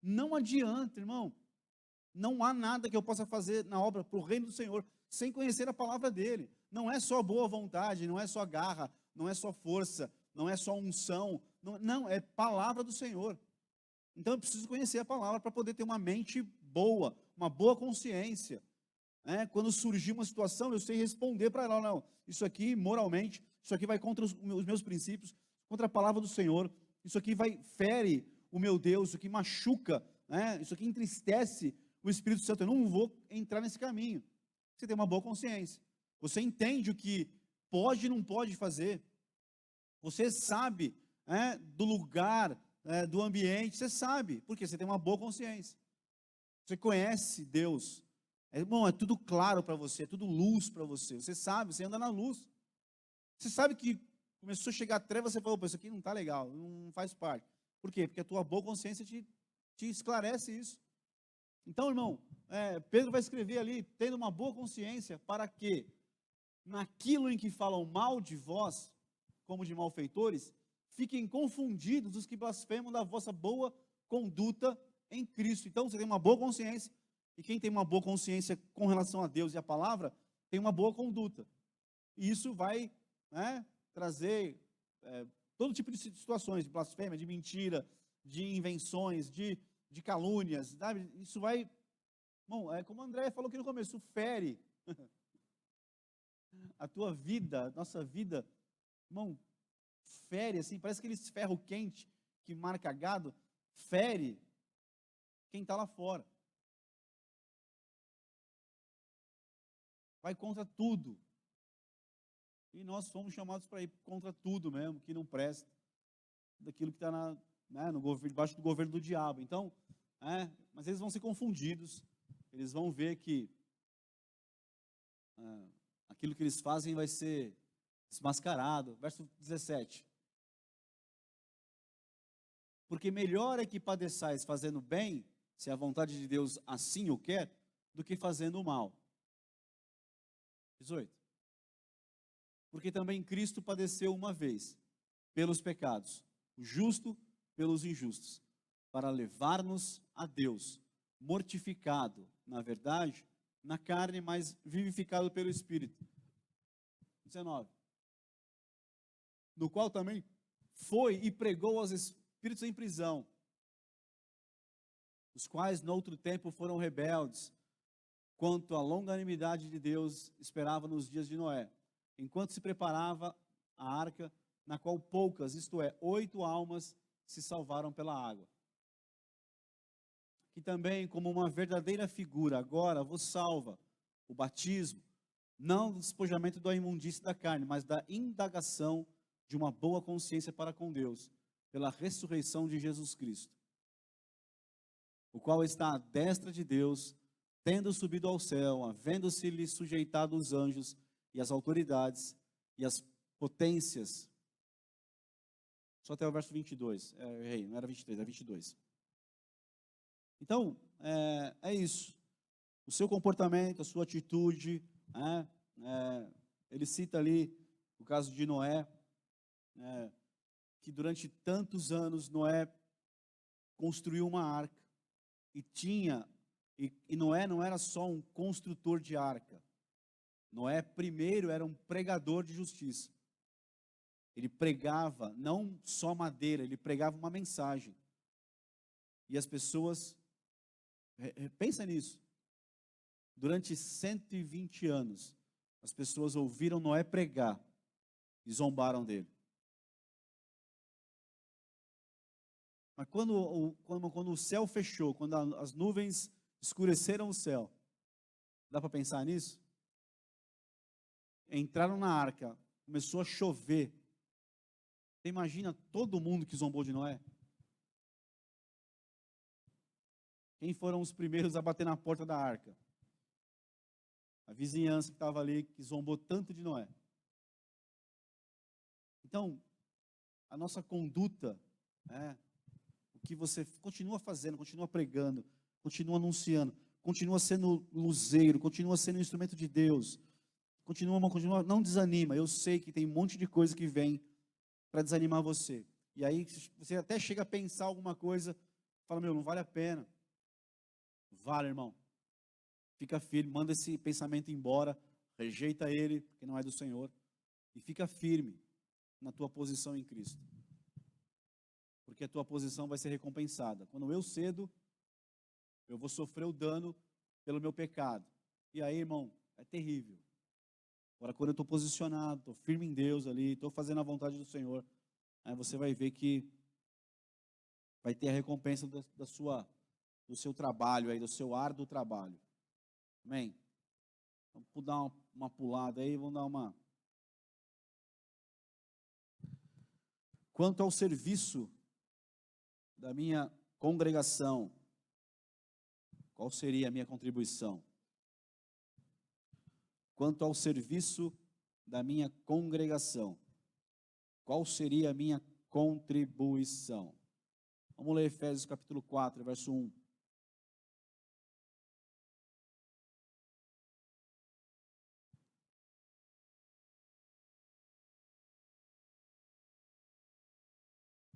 não adianta, irmão, não há nada que eu possa fazer na obra para o reino do Senhor sem conhecer a palavra dele. Não é só boa vontade, não é só garra, não é só força, não é só unção, não, é palavra do Senhor. Então eu preciso conhecer a palavra para poder ter uma mente boa, uma boa consciência. Quando surgir uma situação, eu sei responder para ela, não, isso aqui moralmente, isso aqui vai contra os meus princípios, contra a palavra do Senhor, isso aqui fere o meu Deus, isso aqui machuca, isso aqui entristece o Espírito Santo, eu não vou entrar nesse caminho. Você tem uma boa consciência, você entende o que pode e não pode fazer, você sabe do lugar, do ambiente, você sabe, porque você tem uma boa consciência, você conhece Deus, irmão, é tudo claro para você, é tudo luz para você, você sabe, você anda na luz, você sabe que começou a chegar a treva, você falou, isso aqui não está legal, não faz parte, por quê? Porque a tua boa consciência te esclarece isso. Então, irmão, Pedro vai escrever ali, tendo uma boa consciência, para que, naquilo em que falam mal de vós, como de malfeitores, fiquem confundidos os que blasfemam da vossa boa conduta em Cristo. Então, você tem uma boa consciência, e quem tem uma boa consciência com relação a Deus e a palavra, tem uma boa conduta. E isso vai trazer todo tipo de situações, de blasfêmia, de mentira, de invenções, de calúnias, sabe? Isso vai, bom, como o André falou aqui no começo, fere a tua vida, a nossa vida, irmão, fere assim, parece aqueles ferro quente que marca gado, fere quem está lá fora. Vai contra tudo. E nós fomos chamados para ir contra tudo mesmo, que não presta, daquilo que está debaixo do governo do diabo. Então, mas eles vão ser confundidos, eles vão ver que aquilo que eles fazem vai ser desmascarado. Verso 17. Porque melhor é que padeçais fazendo bem, se a vontade de Deus assim o quer, do que fazendo o mal. 18. Porque também Cristo padeceu uma vez pelos pecados, o justo pelos injustos, para levar-nos a Deus, mortificado, na verdade, na carne, mas vivificado pelo Espírito. 19. No qual também foi e pregou aos espíritos em prisão, os quais no outro tempo foram rebeldes, quanto à longanimidade de Deus esperava nos dias de Noé, enquanto se preparava a arca, na qual poucas, isto é, 8 almas, se salvaram pela água. Que também, como uma verdadeira figura, agora vos salva o batismo, não do despojamento da imundície da carne, mas da indagação de uma boa consciência para com Deus, pela ressurreição de Jesus Cristo, o qual está à destra de Deus, tendo subido ao céu, havendo-se-lhe sujeitado os anjos e as autoridades e as potências. Só até o verso 22. Não era 23, é 22. Então, é isso. O seu comportamento, a sua atitude, né? Ele cita ali o caso de Noé, que durante tantos anos Noé construiu uma arca e e Noé não era só um construtor de arca. Noé primeiro era um pregador de justiça. Ele pregava não só madeira, ele pregava uma mensagem. E as pessoas, pensa nisso, durante 120 anos, as pessoas ouviram Noé pregar e zombaram dele. Mas quando o céu fechou, quando as nuvens escureceram o céu, dá para pensar nisso? Entraram na arca, começou a chover. Você imagina todo mundo que zombou de Noé? Quem foram os primeiros a bater na porta da arca? A vizinhança que estava ali, que zombou tanto de Noé. Então, a nossa conduta, o que você continua fazendo, continua pregando, continua anunciando, continua sendo luzeiro, continua sendo um instrumento de Deus, continua, não desanima. Eu sei que tem um monte de coisa que vem para desanimar você. E aí você até chega a pensar alguma coisa, fala, não vale a pena. Vale, irmão. Fica firme, manda esse pensamento embora, rejeita ele, porque não é do Senhor, e fica firme na tua posição em Cristo. Porque a tua posição vai ser recompensada. Quando eu cedo, eu vou sofrer o dano pelo meu pecado. E aí, irmão, é terrível. Agora, quando eu estou posicionado, estou firme em Deus ali, estou fazendo a vontade do Senhor, aí você vai ver que vai ter a recompensa do seu trabalho, aí, do seu árduo trabalho. Amém? Vamos dar uma pulada aí, vamos dar uma... Quanto ao serviço da minha congregação, qual seria a minha contribuição? Quanto ao serviço da minha congregação, qual seria a minha contribuição? Vamos ler Efésios capítulo 4, verso 1.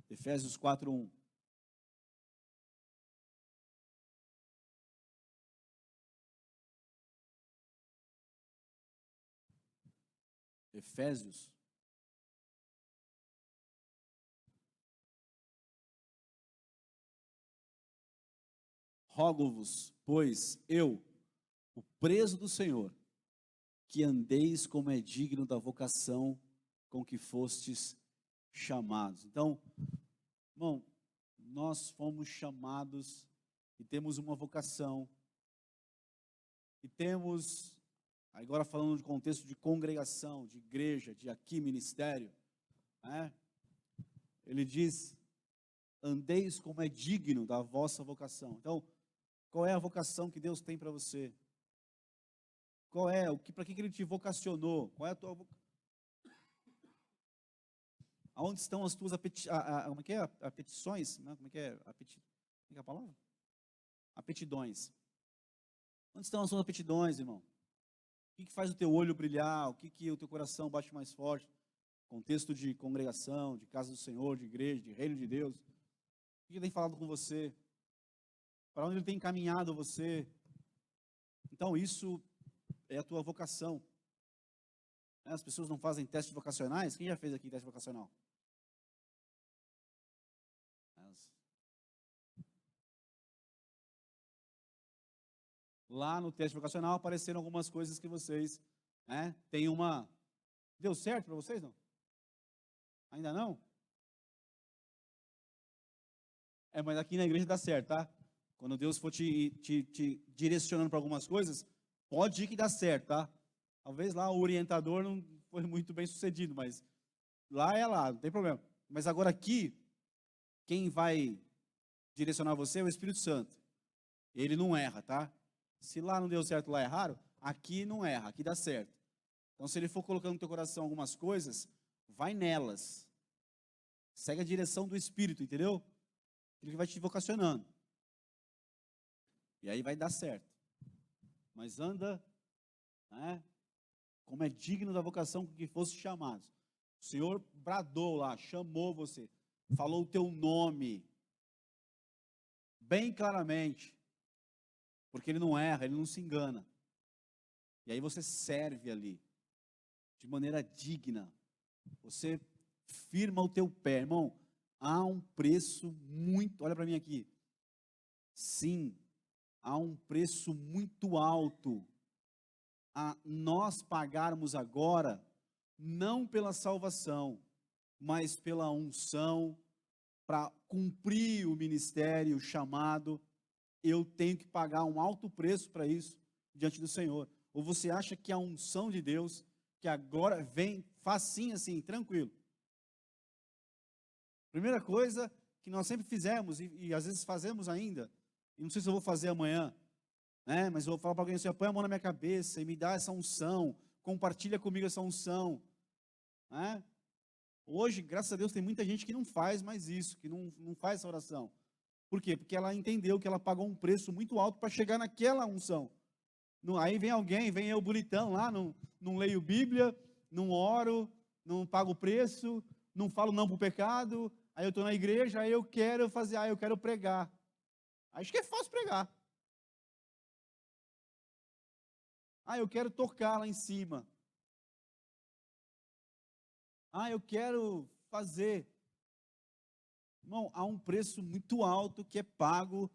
Efésios 4, 1. Efésios. Rogo-vos, pois, eu, o preso do Senhor, que andeis como é digno da vocação com que fostes chamados. Então, irmão, nós fomos chamados e temos uma vocação, e temos, agora falando de contexto de congregação, de igreja, de aqui ministério, ele diz, andeis como é digno da vossa vocação. Então, qual é a vocação que Deus tem para você? Qual é? Para que ele te vocacionou? Qual é a tua vocação? Aonde estão as tuas como é que é? Apetições? Não, como é que é? Como é que é a palavra? Aptidões. Onde estão as tuas aptidões, irmão? O que faz o teu olho brilhar? O que o teu coração bate mais forte? Contexto de congregação, de casa do Senhor, de igreja, de reino de Deus. O que ele tem falado com você? Para onde ele tem encaminhado você? Então, isso é a tua vocação. As pessoas não fazem testes vocacionais? Quem já fez aqui teste vocacional? Lá no teste vocacional apareceram algumas coisas que vocês, tem uma... Deu certo para vocês, não? Ainda não? Mas aqui na igreja dá certo, tá? Quando Deus for te direcionando para algumas coisas, pode ir que dá certo, tá? Talvez lá o orientador não foi muito bem sucedido, mas lá é lá, não tem problema. Mas agora aqui, quem vai direcionar você é o Espírito Santo. Ele não erra, tá? Se lá não deu certo, lá erraram, aqui não erra, aqui dá certo. Então, se ele for colocando no teu coração algumas coisas, vai nelas. Segue a direção do Espírito, entendeu? Ele vai te vocacionando. E aí vai dar certo. Mas anda, como é digno da vocação com que fosse chamados. O Senhor bradou lá, chamou você, falou o teu nome, bem claramente, porque Ele não erra, Ele não se engana. E aí você serve ali, de maneira digna, você firma o teu pé, irmão. Há um preço muito, olha para mim aqui, sim, há um preço muito alto a nós pagarmos agora, não pela salvação, mas pela unção, para cumprir o ministério, o chamado. Eu tenho que pagar um alto preço para isso, diante do Senhor. Ou você acha que a unção de Deus, que agora vem facinho assim, tranquilo? Primeira coisa que nós sempre fizemos, e às vezes fazemos ainda, e não sei se eu vou fazer amanhã, né? Mas eu vou falar para alguém assim: põe a mão na minha cabeça e me dá essa unção, compartilha comigo essa unção, né? Hoje, graças a Deus, tem muita gente que não faz mais isso, que não faz essa oração. Por quê? Porque ela entendeu que ela pagou um preço muito alto para chegar naquela unção. Aí vem alguém, vem eu bonitão lá, não leio Bíblia, não oro, não pago o preço, não falo não para o pecado, aí eu estou na igreja, aí eu quero fazer, eu quero pregar. Acho que é fácil pregar. Eu quero tocar lá em cima. Eu quero fazer. Irmão, há um preço muito alto que é pago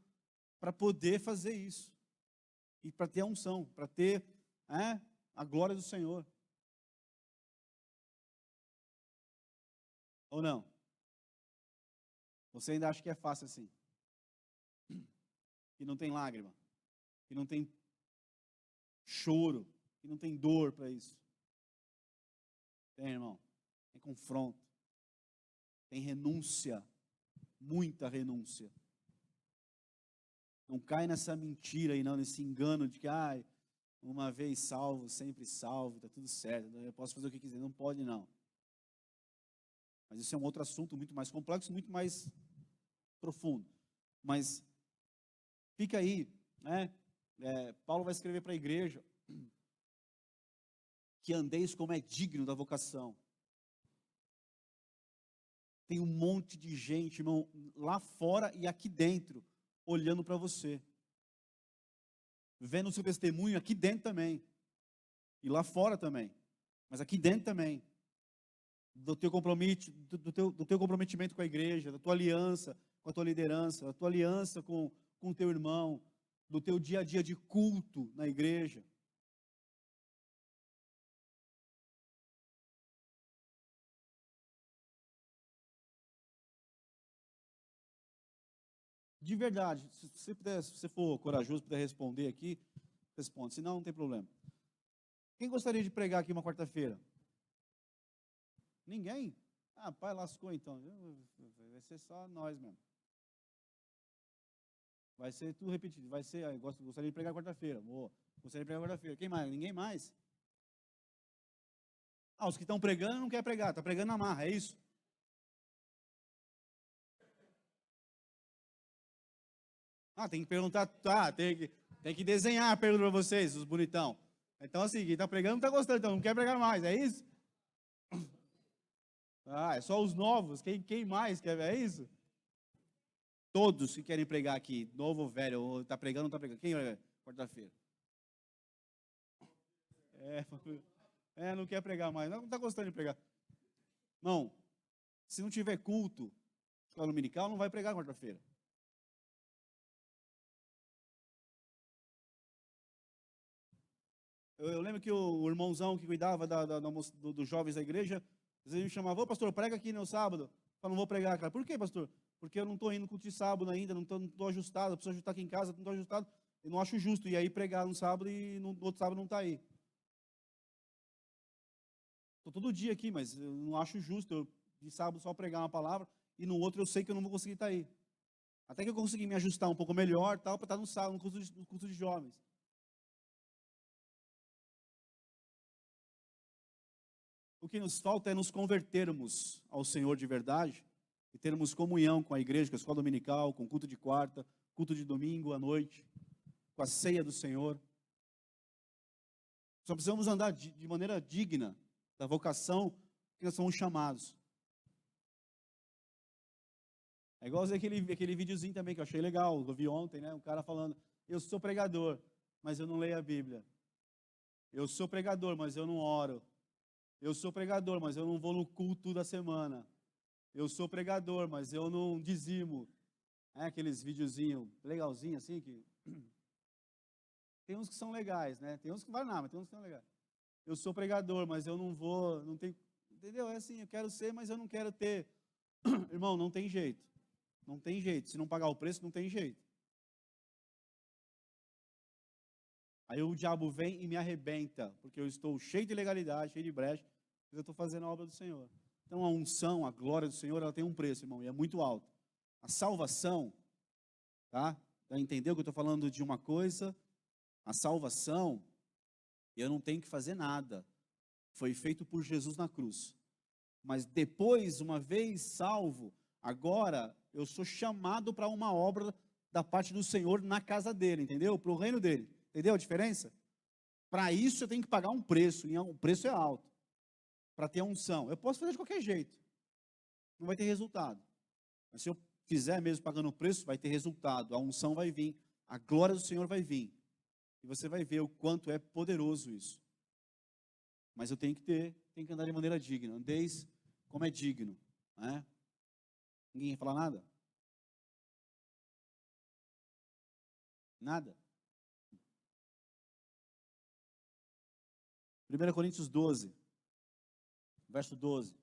para poder fazer isso. E para ter a unção, para ter a glória do Senhor. Ou não? Você ainda acha que é fácil assim? Que não tem lágrima, que não tem choro, que não tem dor para isso? Tem, irmão. Tem confronto. Tem renúncia. Muita renúncia. Não cai nessa mentira aí, não, nesse engano de que, uma vez salvo, sempre salvo, está tudo certo, eu posso fazer o que quiser. Não pode, não. Mas isso é um outro assunto muito mais complexo, muito mais profundo. Mas fica aí, né? Paulo vai escrever para a igreja que andeis como é digno da vocação. Tem um monte de gente, irmão, lá fora e aqui dentro, olhando para você, vendo o seu testemunho aqui dentro também, e lá fora também, mas aqui dentro também, do teu comprometimento com a igreja, da tua aliança com a tua liderança, da tua aliança com o teu irmão, do teu dia a dia de culto na igreja. De verdade, se você for corajoso, puder responder aqui, responde, senão não tem problema. Quem gostaria de pregar aqui uma quarta-feira? Ninguém? Pai, lascou então. Vai ser só nós mesmo. Vai ser tudo repetido. Vai ser, gostaria de pregar quarta-feira. Gostaria de pregar quarta-feira. Quem mais? Ninguém mais? Os que estão pregando não querem pregar, está pregando na marra, é isso? Tem que perguntar, tem que desenhar a pergunta para vocês, os bonitão. Então assim, quem está pregando não está gostando, então não quer pregar mais, é isso? É só os novos, quem mais quer, é isso? Todos que querem pregar aqui, novo ou velho, está pregando ou não está pregando, quem é quarta-feira? Não quer pregar mais, não está gostando de pregar. Não, se não tiver culto, escola dominical, não vai pregar quarta-feira. Eu lembro que o irmãozão que cuidava dos jovens da igreja, às vezes me chamava: pastor, prega aqui no sábado. Eu não vou pregar, cara. Por quê, pastor? Porque eu não estou indo culto de sábado ainda, não estou ajustado, eu preciso ajustar aqui em casa, não estou ajustado. Eu não acho justo. E aí pregar no sábado e no outro sábado não está aí. Estou todo dia aqui, mas eu não acho justo eu de sábado só pregar uma palavra e no outro eu sei que eu não vou conseguir estar aí. Até que eu consegui me ajustar um pouco melhor, para estar no sábado, no culto de jovens. O que nos falta é nos convertermos ao Senhor de verdade e termos comunhão com a igreja, com a escola dominical, com o culto de quarta, culto de domingo à noite, com a ceia do Senhor. Só precisamos andar de maneira digna da vocação que nós somos chamados. É igual aquele videozinho também que eu achei legal, eu vi ontem, né? Um cara falando, eu sou pregador, mas eu não leio a Bíblia. Eu sou pregador, mas eu não oro. Eu sou pregador, mas eu não vou no culto da semana. Eu sou pregador, mas eu não dizimo. É aqueles videozinhos legalzinhos assim que... Tem uns que são legais, né? Tem uns que não valem nada, mas tem uns que são legais. Eu sou pregador, mas eu não vou, não tem... Entendeu? É assim, eu quero ser, mas eu não quero ter. Irmão, não tem jeito. Não tem jeito. Se não pagar o preço, não tem jeito. Aí o diabo vem e me arrebenta, porque eu estou cheio de ilegalidade, cheio de brecha, mas eu estou fazendo a obra do Senhor. Então a unção, a glória do Senhor, ela tem um preço, irmão, e é muito alto. A salvação, tá? Entendeu que eu estou falando de uma coisa? A salvação, eu não tenho que fazer nada. Foi feito por Jesus na cruz. Mas depois, uma vez salvo, agora eu sou chamado para uma obra da parte do Senhor na casa dele, entendeu? Para o reino dele. Entendeu a diferença? Para isso eu tenho que pagar um preço, e o preço é alto. Para ter a unção. Eu posso fazer de qualquer jeito. Não vai ter resultado. Mas se eu fizer mesmo pagando o preço, vai ter resultado. A unção vai vir. A glória do Senhor vai vir. E você vai ver o quanto é poderoso isso. Mas eu tenho que andar de maneira digna. Andeis como é digno. Né? Ninguém vai falar nada? Nada? 1 Coríntios 12, verso 12.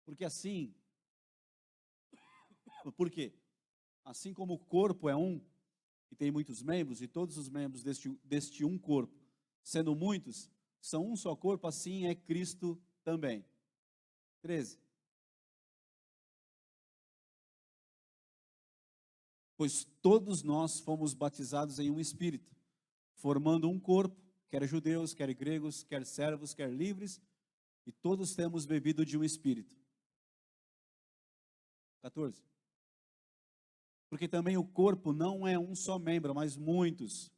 Porque assim, por quê? Assim como o corpo é um, e tem muitos membros, e todos os membros deste um corpo, sendo muitos, são um só corpo, assim é Cristo também. 13. Pois todos nós fomos batizados em um Espírito, formando um corpo, quer judeus, quer gregos, quer servos, quer livres, e todos temos bebido de um Espírito. 14. Porque também o corpo não é um só membro, mas muitos.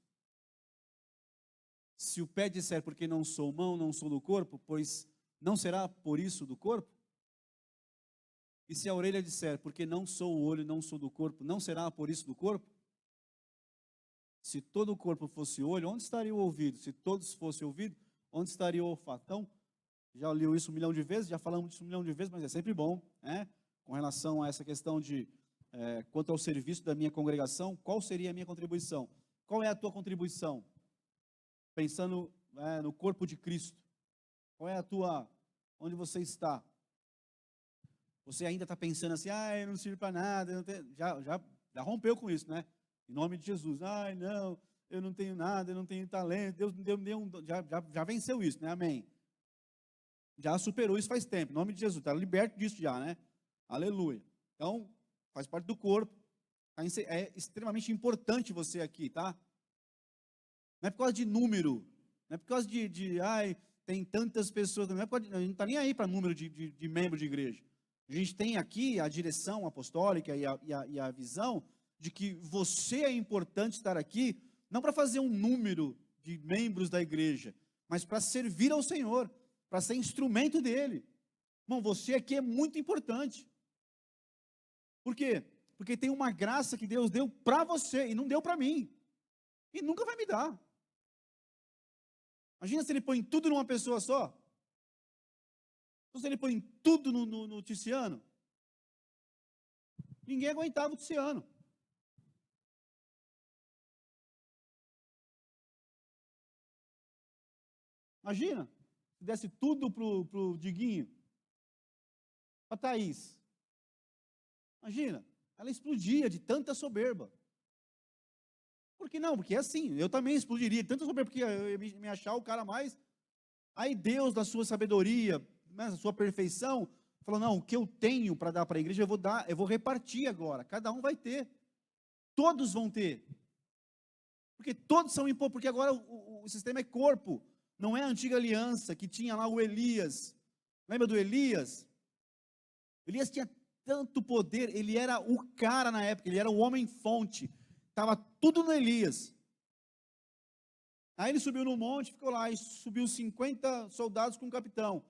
Se o pé disser, porque não sou mão, não sou do corpo, pois não será por isso do corpo? E se a orelha disser, porque não sou o olho, não sou do corpo, não será por isso do corpo? Se todo o corpo fosse olho, onde estaria o ouvido? Se todos fossem ouvido, onde estaria o olfato? Então, já leu isso 1 milhão de vezes, já falamos disso 1 milhão de vezes, mas é sempre bom, né? Com relação a essa questão de, quanto ao serviço da minha congregação, qual seria a minha contribuição? Qual é a tua contribuição? Pensando no corpo de Cristo. Qual é a tua, onde você está? Você ainda está pensando assim, eu não sirvo para nada, eu não tenho, já rompeu com isso, né? Em nome de Jesus, não, eu não tenho nada, eu não tenho talento, Deus me deu já venceu isso, né? Amém. Já superou isso faz tempo, em nome de Jesus, está liberto disso já, né? Aleluia. Então, faz parte do corpo, é extremamente importante você aqui, tá? Não é por causa de número, não é por causa tem tantas pessoas, não é por causa a gente não está nem aí para número de membros de igreja. A gente tem aqui a direção apostólica e a visão de que você é importante estar aqui, não para fazer um número de membros da igreja, mas para servir ao Senhor, para ser instrumento dele. Irmão, você aqui é muito importante. Por quê? Porque tem uma graça que Deus deu para você e não deu para mim. E nunca vai me dar. Imagina se ele põe tudo numa pessoa só. Então, se ele põe tudo no Ticiano, ninguém aguentava o Ticiano. Imagina, se desse tudo pro Diguinho, para Thaís. Imagina, ela explodia de tanta soberba. Por que não? Porque é assim, eu também explodiria de tanta soberba, porque eu ia me achar o cara mais. Aí Deus, da sua sabedoria, da sua perfeição, falou, não, o que eu tenho para dar para a igreja, eu vou repartir agora. Cada um vai ter. Todos vão ter. Porque todos são importantes, porque agora o sistema é corpo. Não é a antiga aliança que tinha lá o Elias. Lembra do Elias? Elias tinha tanto poder, ele era o cara na época, ele era o homem fonte, estava tudo no Elias. Aí ele subiu no monte, ficou lá, e subiu 50 soldados com o capitão.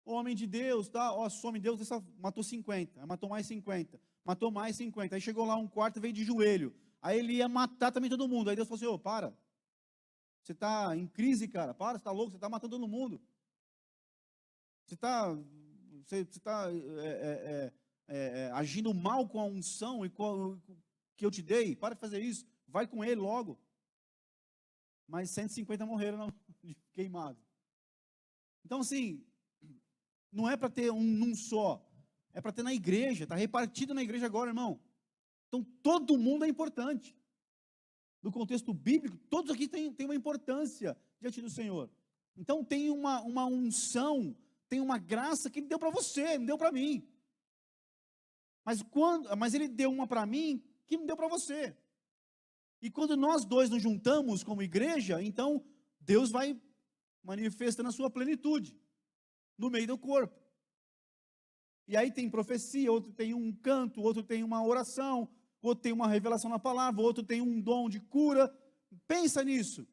O homem de Deus, tá? Ó, some Deus, matou 50, aí matou mais 50, matou mais 50. Aí chegou lá um quarto, veio de joelho. Aí ele ia matar também todo mundo. Aí Deus falou assim: ô, para. Você está em crise, cara. Para, você está louco, você está matando todo mundo. Você está agindo mal com a unção e que eu te dei. Para de fazer isso. Vai com ele logo. Mas 150 morreram queimados. Então, assim, não é para ter um só, é para ter na igreja, está repartido na igreja agora, irmão. Então, todo mundo é importante. No contexto bíblico, todos aqui têm uma importância diante do Senhor. Então, tem uma unção, tem uma graça que Ele deu para você, não deu para mim. Mas Ele deu uma para mim que não deu para você. E quando nós dois nos juntamos como igreja, então Deus vai manifestando a sua plenitude no meio do corpo. E aí tem profecia, outro tem um canto, outro tem uma oração, outro tem uma revelação na palavra, outro tem um dom de cura. Pensa nisso,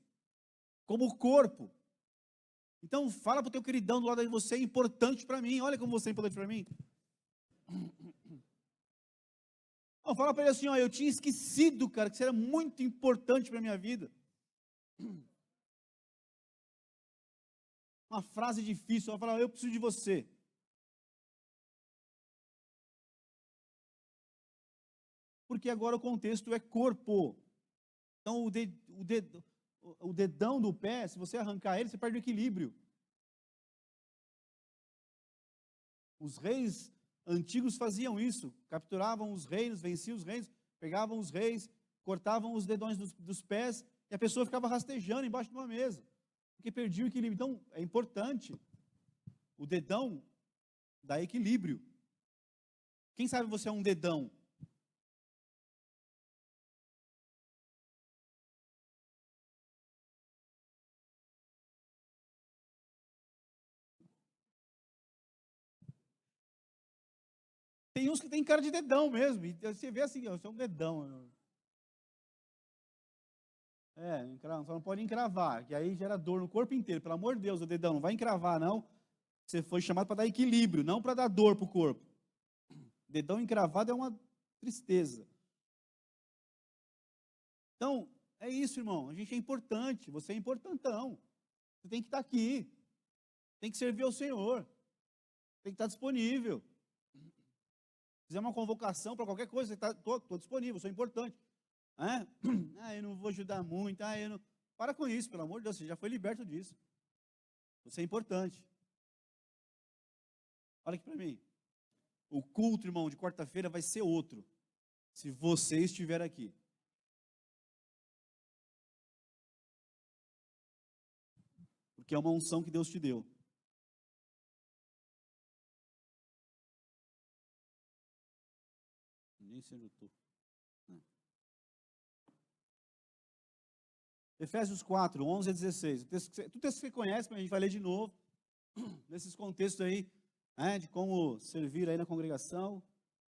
como corpo. Então fala para o teu queridão do lado de você: é importante para mim. Olha como você é importante para mim. Não, fala para ele assim: ó, eu tinha esquecido, cara, que você era muito importante para a minha vida. Uma frase difícil, ela fala: eu preciso de você. Porque agora o contexto é corpo. Então o dedão do pé, se você arrancar ele, você perde o equilíbrio. Os reis antigos faziam isso, capturavam os reinos, venciam os reinos, pegavam os reis, cortavam os dedões dos pés, e a pessoa ficava rastejando embaixo de uma mesa, porque perdia o equilíbrio. Então, é importante, o dedão dá equilíbrio. Quem sabe você é um dedão? Tem uns que tem cara de dedão mesmo, e você vê assim: ó, você é um dedão. Só não pode encravar, que aí gera dor no corpo inteiro. Pelo amor de Deus, o dedão, não vai encravar, não. Você foi chamado para dar equilíbrio, não para dar dor para o corpo. Dedão encravado é uma tristeza. Então, é isso, irmão. A gente é importante, você é importantão. Você tem que estar aqui, tem que servir ao Senhor, tem que estar disponível. Se fizer uma convocação para qualquer coisa, estou disponível, sou importante. Eu não vou ajudar muito. Eu não... Para com isso, pelo amor de Deus, você já foi liberto disso. Você é importante. Olha aqui para mim. O culto, irmão, de quarta-feira vai ser outro, se você estiver aqui. Porque é uma unção que Deus te deu. Nem se anotou. Efésios 4, 11 a 16. O texto que você conhece, mas a gente vai ler de novo. Nesses contextos aí, de como servir aí na congregação.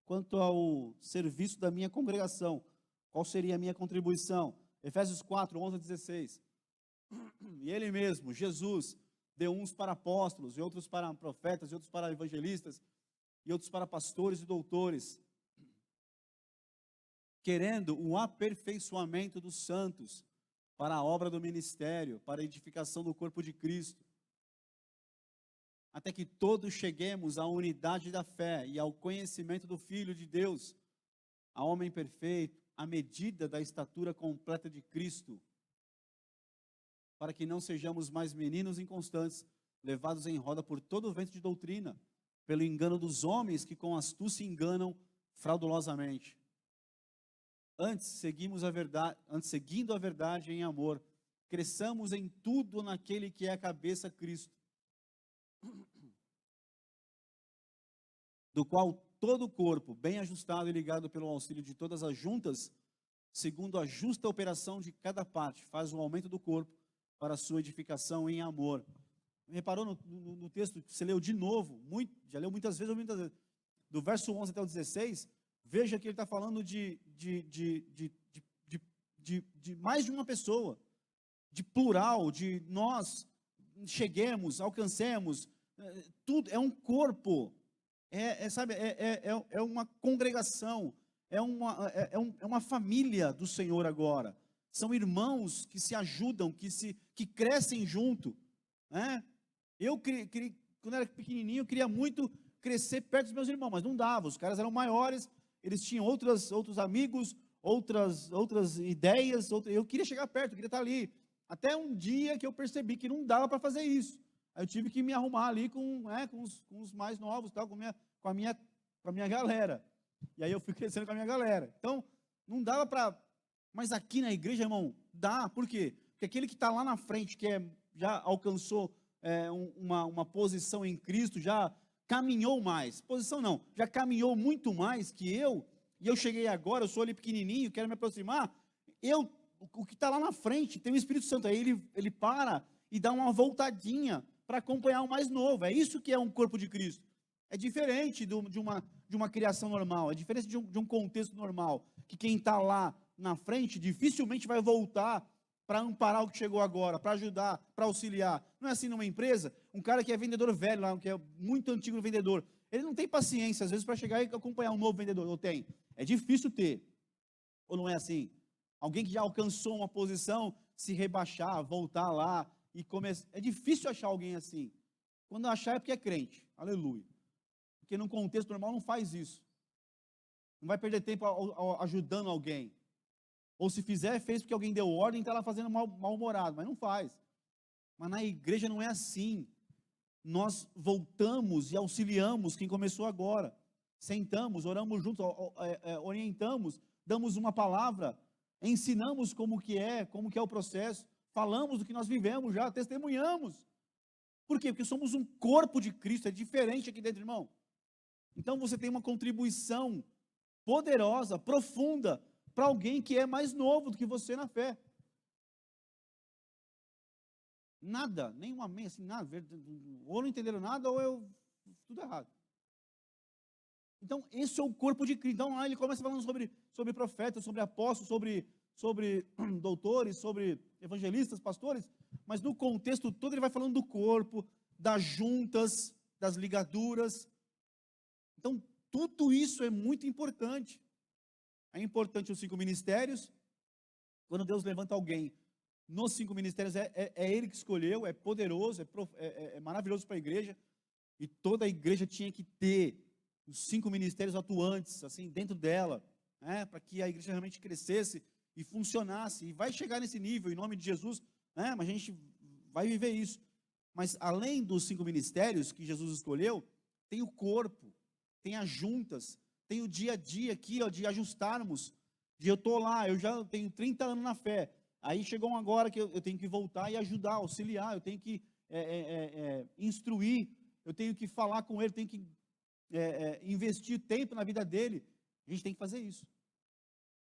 Quanto ao serviço da minha congregação, qual seria a minha contribuição? Efésios 4, 11 a 16. E ele mesmo, Jesus, deu uns para apóstolos, e outros para profetas, e outros para evangelistas, e outros para pastores e doutores, querendo o aperfeiçoamento dos santos, para a obra do ministério, para a edificação do corpo de Cristo, até que todos cheguemos à unidade da fé e ao conhecimento do Filho de Deus, a homem perfeito, à medida da estatura completa de Cristo, para que não sejamos mais meninos inconstantes, levados em roda por todo o vento de doutrina, pelo engano dos homens que com astúcia enganam fraudulosamente. Antes, seguindo a verdade em amor, cresçamos em tudo naquele que é a cabeça, Cristo, do qual todo o corpo, bem ajustado e ligado pelo auxílio de todas as juntas, segundo a justa operação de cada parte, faz o aumento do corpo para a sua edificação em amor. Reparou no texto que você leu de novo? Já leu muitas vezes ou muitas vezes. do verso 11 até o 16, veja que ele está falando de mais de uma pessoa, de plural, de nós cheguemos, alcancemos, tudo, é um corpo, sabe, é uma congregação, é uma família do Senhor agora, são irmãos que se ajudam, que crescem junto, né? Eu, quando era pequenininho, eu queria muito crescer perto dos meus irmãos, mas não dava, os caras eram maiores, eles tinham outros amigos, outras ideias, eu queria chegar perto, eu queria estar ali, até um dia que eu percebi que não dava para fazer isso, aí eu tive que me arrumar ali com os mais novos, tal, com a minha galera, e aí eu fui crescendo com a minha galera, então, não dava para, mas aqui na igreja, irmão, dá, por quê? Porque aquele que está lá na frente, já alcançou uma posição em Cristo, já caminhou mais, posição não, já caminhou muito mais que eu, e eu cheguei agora, eu sou ali pequenininho, quero me aproximar, o que está lá na frente, tem o Espírito Santo, aí ele para e dá uma voltadinha para acompanhar o mais novo, é isso que é um corpo de Cristo, é diferente de uma criação normal, é diferente de um contexto normal, que quem está lá na frente dificilmente vai voltar para amparar o que chegou agora, para ajudar, para auxiliar. Não é assim numa empresa? Um cara que é vendedor velho, lá, que é muito antigo no vendedor, ele não tem paciência, às vezes, para chegar e acompanhar um novo vendedor, ou tem? É difícil ter, ou não é assim? Alguém que já alcançou uma posição, se rebaixar, voltar lá, e começar, é difícil achar alguém assim, quando achar é porque é crente, aleluia, porque num contexto normal não faz isso, não vai perder tempo ajudando alguém, ou se fizer, fez porque alguém deu ordem e está lá fazendo mal-humorado, mas não faz. Mas na igreja não é assim. Nós voltamos e auxiliamos quem começou agora. Sentamos, oramos juntos, orientamos, damos uma palavra, ensinamos como que é o processo, falamos do que nós vivemos já, testemunhamos. Por quê? Porque somos um corpo de Cristo, é diferente aqui dentro, irmão. Então você tem uma contribuição poderosa, profunda, para alguém que é mais novo do que você na fé. Nada, nem um amém, assim, nada, ou não entenderam nada, ou tudo errado. Então, esse é o corpo de Cristo. Então, lá ele começa falando sobre profetas, sobre apóstolos, sobre doutores, sobre evangelistas, pastores, mas no contexto todo ele vai falando do corpo, das juntas, das ligaduras. Então, tudo isso é muito importante. É importante os 5 ministérios. Quando Deus levanta alguém nos 5 ministérios, é Ele que escolheu, é poderoso, é maravilhoso para a igreja, e toda a igreja tinha que ter os 5 ministérios atuantes, assim, dentro dela, né, para que a igreja realmente crescesse e funcionasse, e vai chegar nesse nível, em nome de Jesus, né, mas a gente vai viver isso. Mas além dos 5 ministérios que Jesus escolheu, tem o corpo, tem as juntas, tem o dia a dia aqui, ó, de ajustarmos, de eu estou lá, eu já tenho 30 anos na fé, aí chegou um agora que eu tenho que voltar e ajudar, auxiliar, eu tenho que instruir, eu tenho que falar com ele, tenho que investir tempo na vida dele, a gente tem que fazer isso.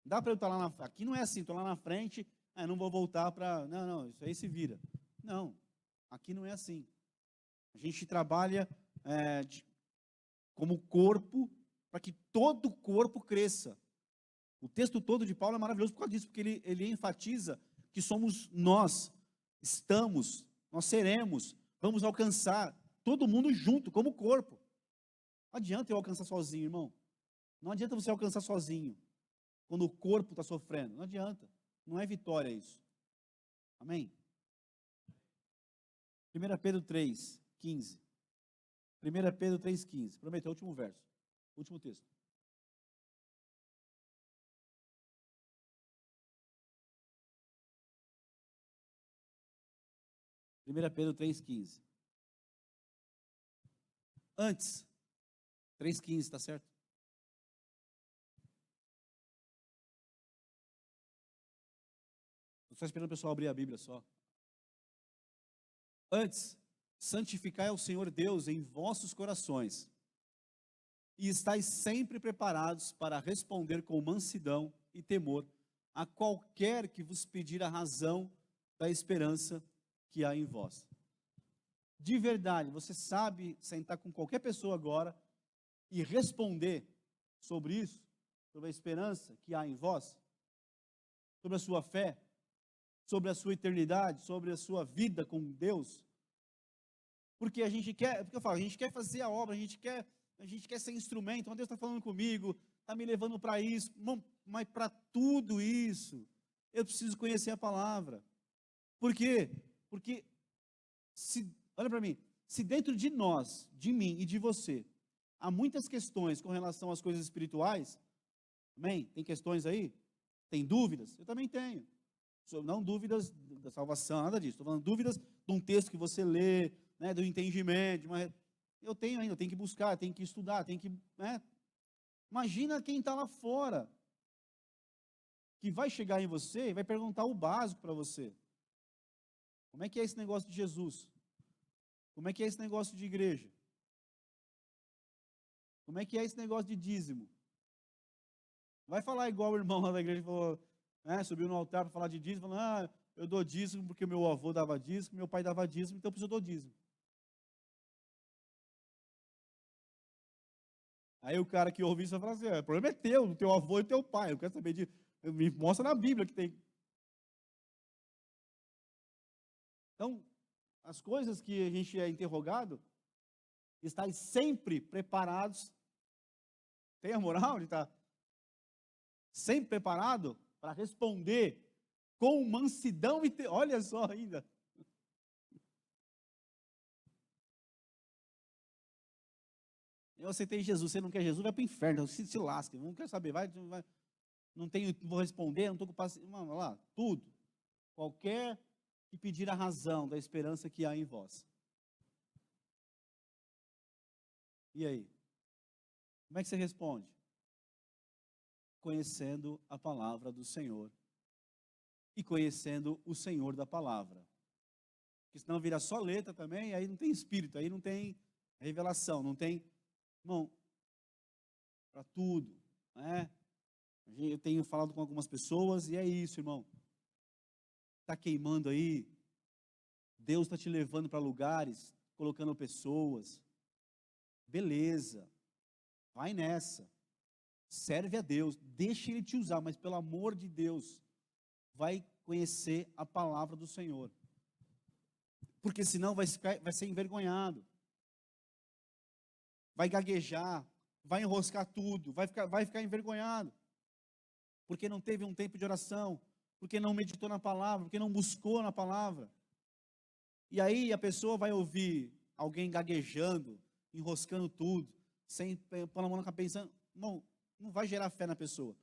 Dá para eu estar lá, aqui não é assim, estou lá na frente, não vou voltar para, não, isso aí se vira. Não, aqui não é assim. A gente trabalha como corpo, para que todo o corpo cresça. O texto todo de Paulo é maravilhoso por causa disso, porque ele enfatiza que somos nós, nós seremos, vamos alcançar, todo mundo junto, como corpo. Não adianta eu alcançar sozinho, irmão. Não adianta você alcançar sozinho, quando o corpo está sofrendo. Não adianta. Não é vitória isso. Amém? 1 Pedro 3,15. 1 Pedro 3,15. Prometeu, último verso. Último texto. 1 Pedro 3,15. Antes, 3,15, está certo? Estou só esperando o pessoal abrir a Bíblia só. Antes, santificai ao Senhor Deus em vossos corações, e estáis sempre preparados para responder com mansidão e temor a qualquer que vos pedir a razão da esperança que há em vós. De verdade, você sabe sentar com qualquer pessoa agora e responder sobre isso, sobre a esperança que há em vós, sobre a sua fé, sobre a sua eternidade, sobre a sua vida com Deus? Porque a gente quer, porque eu falo, a gente quer fazer a obra, a gente quer ser instrumento. Então Deus está falando comigo, está me levando para isso. Mas para tudo isso, eu preciso conhecer a palavra. Por quê? Porque, olha para mim, se dentro de nós, de mim e de você, há muitas questões com relação às coisas espirituais, amém? Tem questões aí? Tem dúvidas? Eu também tenho. Não dúvidas da salvação, nada disso. Estou falando dúvidas de um texto que você lê, né, do entendimento. Mas eu tenho ainda, eu tenho que buscar, tenho que estudar, tenho que... Né? Imagina quem está lá fora, que vai chegar em você e vai perguntar o básico para você. Como é que é esse negócio de Jesus? Como é que é esse negócio de igreja? Como é que é esse negócio de dízimo? Vai falar igual o irmão lá da igreja falou, né, subiu no altar para falar de dízimo, falando, eu dou dízimo porque meu avô dava dízimo, meu pai dava dízimo, então por isso eu dou dízimo. Aí o cara que ouve isso vai falar assim, o problema é teu, do teu avô e do teu pai, eu quero saber de... Me mostra na Bíblia que tem. Então, as coisas que a gente é interrogado, estar sempre preparados, tem a moral de estar sempre preparado para responder com mansidão e... Olha só ainda. Eu aceitei Jesus, você não quer Jesus, vai para o inferno, se lasca, não quer saber, vai, não tenho, vou responder, não estou com paciência, mano, lá, tudo, qualquer que pedir a razão da esperança que há em vós. E aí? Como é que você responde? Conhecendo a palavra do Senhor e conhecendo o Senhor da palavra. Porque senão vira só letra também, aí não tem espírito, aí não tem revelação, não tem, irmão, para tudo, né? Eu tenho falado com algumas pessoas e é isso, irmão. Está queimando aí, Deus está te levando para lugares, colocando pessoas, beleza, vai nessa, serve a Deus, deixa Ele te usar, mas pelo amor de Deus, vai conhecer a palavra do Senhor, porque senão vai ser envergonhado, vai gaguejar, vai enroscar tudo, vai ficar envergonhado, porque não teve um tempo de oração, porque não meditou na palavra, porque não buscou na palavra. E aí a pessoa vai ouvir alguém gaguejando, enroscando tudo, sem pôr a mão na cabeça, não vai gerar fé na pessoa.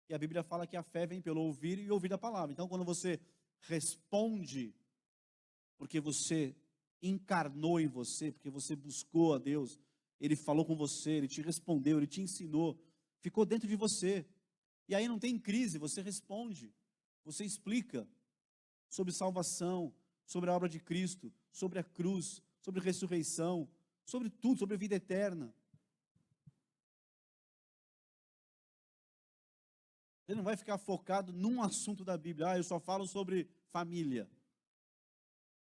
E a Bíblia fala que a fé vem pelo ouvir e ouvir a palavra. Então, quando você responde, porque você encarnou em você, porque você buscou a Deus, Ele falou com você, Ele te respondeu, Ele te ensinou, ficou dentro de você. E aí não tem crise, você responde, você explica sobre salvação, sobre a obra de Cristo, sobre a cruz, sobre a ressurreição, sobre tudo, sobre a vida eterna. Você não vai ficar focado num assunto da Bíblia. Eu só falo sobre família.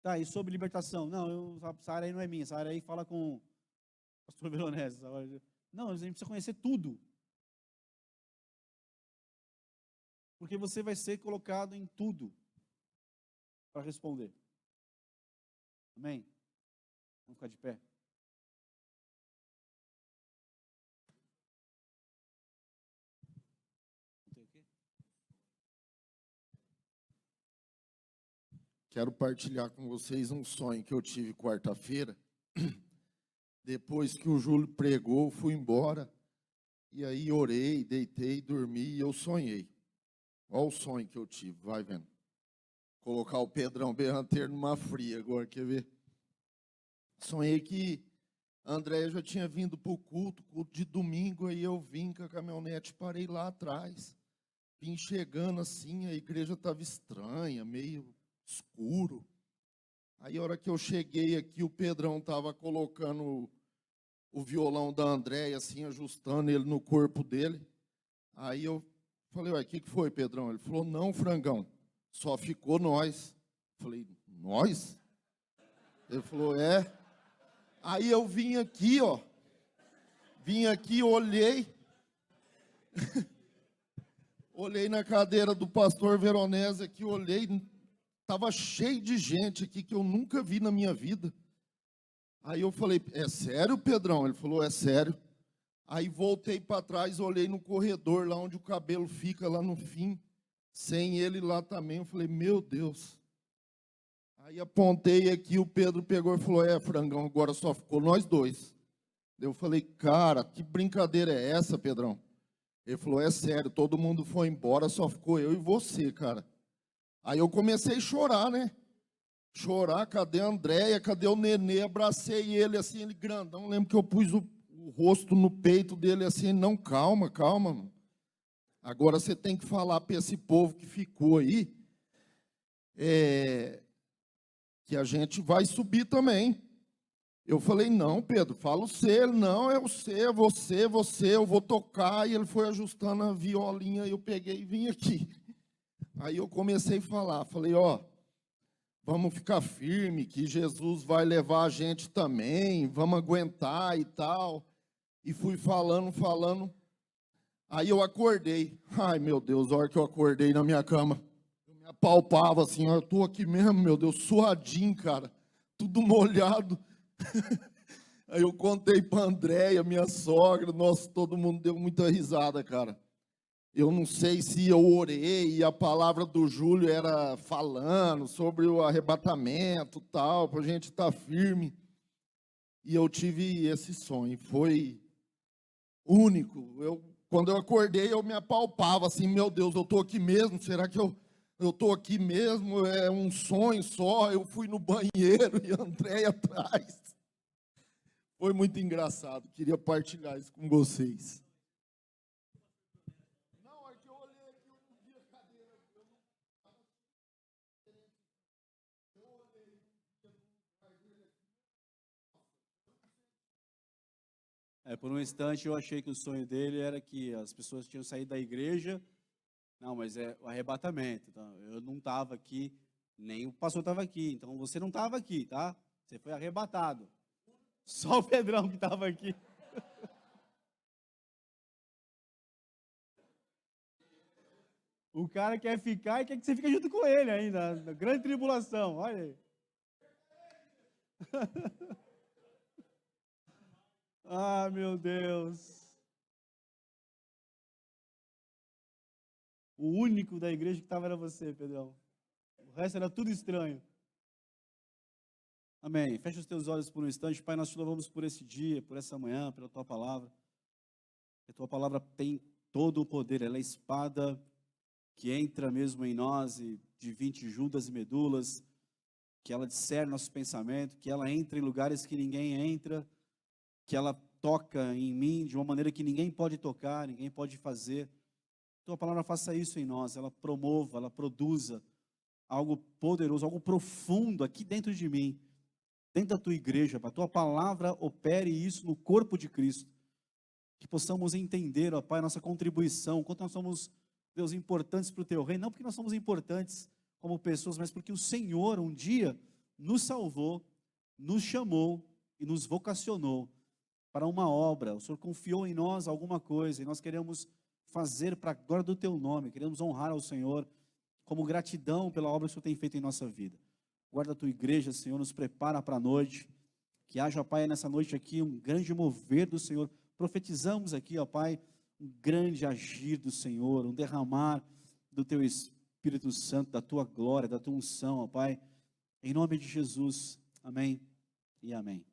Tá, e sobre libertação? Não, essa área aí não é minha, essa área aí fala com o pastor Veronese. Não, a gente precisa conhecer tudo. Porque você vai ser colocado em tudo para responder. Amém? Vamos ficar de pé. Quero partilhar com vocês um sonho que eu tive quarta-feira. Depois que o Júlio pregou, fui embora. E aí orei, deitei, dormi e eu sonhei. Olha o sonho que eu tive, vai vendo. Colocar o Pedrão Berranteiro numa fria agora, quer ver? Sonhei que a Andréia já tinha vindo para o culto de domingo, aí eu vim com a caminhonete, parei lá atrás. Vim chegando assim, a igreja estava estranha, meio escuro. Aí a hora que eu cheguei aqui, o Pedrão estava colocando o violão da Andréia, assim, ajustando ele no corpo dele. Aí eu falei, ué, o que foi, Pedrão? Ele falou, não, frangão, só ficou nós. Falei, nós? Ele falou, é. Aí eu vim aqui, ó, Vim aqui, olhei. Olhei na cadeira do pastor Veronese aqui, olhei. Estava cheio de gente aqui que eu nunca vi na minha vida. Aí eu falei, é sério, Pedrão? Ele falou, é sério. Aí voltei para trás, olhei no corredor, lá onde o cabelo fica, lá no fim, sem ele lá também. Eu falei, meu Deus. Aí apontei aqui, o Pedro pegou e falou, frangão, agora só ficou nós dois. Eu falei, cara, que brincadeira é essa, Pedrão? Ele falou, é sério, todo mundo foi embora, só ficou eu e você, cara. Aí eu comecei a chorar, né? Chorar, cadê a Andréia, cadê o Nenê? Abracei ele assim, ele grandão. Lembro que eu pus o rosto no peito dele assim, não, calma, calma, mano. Agora você tem que falar para esse povo que ficou aí, que a gente vai subir também. Eu falei, não, Pedro, fala você. Ele, não, eu sei, você, eu vou tocar. E ele foi ajustando a violinha, e eu peguei e vim aqui. Aí eu comecei a falar, falei, vamos ficar firme, que Jesus vai levar a gente também, vamos aguentar e tal. E fui falando. Aí eu acordei. Ai, meu Deus, a hora que eu acordei na minha cama, eu me apalpava assim, eu estou aqui mesmo, meu Deus, suadinho, cara, tudo molhado. Aí eu contei para a Andréia, minha sogra, nossa, todo mundo deu muita risada, cara. Eu não sei se eu orei e a palavra do Júlio era falando sobre o arrebatamento, tal, para a gente estar firme. E eu tive esse sonho, foi único. Quando eu acordei, eu me apalpava assim, meu Deus, eu estou aqui mesmo? Será que eu estou aqui mesmo? É um sonho só? Eu fui no banheiro e entrei atrás. Foi muito engraçado, queria partilhar isso com vocês. Por um instante eu achei que o sonho dele era que as pessoas tinham saído da igreja. Não, mas é o arrebatamento. Então, eu não estava aqui, nem o pastor estava aqui. Então você não estava aqui, tá? Você foi arrebatado. Só o Pedrão que estava aqui. O cara quer ficar e quer que você fique junto com ele ainda, na grande tribulação. Olha aí. Ah, meu Deus. O único da igreja que estava era você, Pedrão. O resto era tudo estranho. Amém. Fecha os teus olhos por um instante. Pai, nós te louvamos por esse dia, por essa manhã, pela tua palavra. A tua palavra tem todo o poder. Ela é a espada que entra mesmo em nós e divide juntas e medulas, que ela discerne nosso pensamento, que ela entra em lugares que ninguém entra, que ela toca em mim de uma maneira que ninguém pode tocar, ninguém pode fazer. Tua palavra faça isso em nós, ela promova, ela produza algo poderoso, algo profundo aqui dentro de mim, dentro da tua igreja, para a tua palavra opere isso no corpo de Cristo, que possamos entender, ó Pai, nossa contribuição, quanto nós somos, Deus, importantes para o teu reino, não porque nós somos importantes como pessoas, mas porque o Senhor um dia nos salvou, nos chamou e nos vocacionou para uma obra. O Senhor confiou em nós alguma coisa e nós queremos fazer para a glória do teu nome, queremos honrar ao Senhor como gratidão pela obra que o Senhor tem feito em nossa vida. Guarda a tua igreja, Senhor, nos prepara para a noite, que haja, ó Pai, nessa noite aqui um grande mover do Senhor. Profetizamos aqui, ó Pai, um grande agir do Senhor, um derramar do teu Espírito Santo, da tua glória, da tua unção, ó Pai, em nome de Jesus, amém e amém.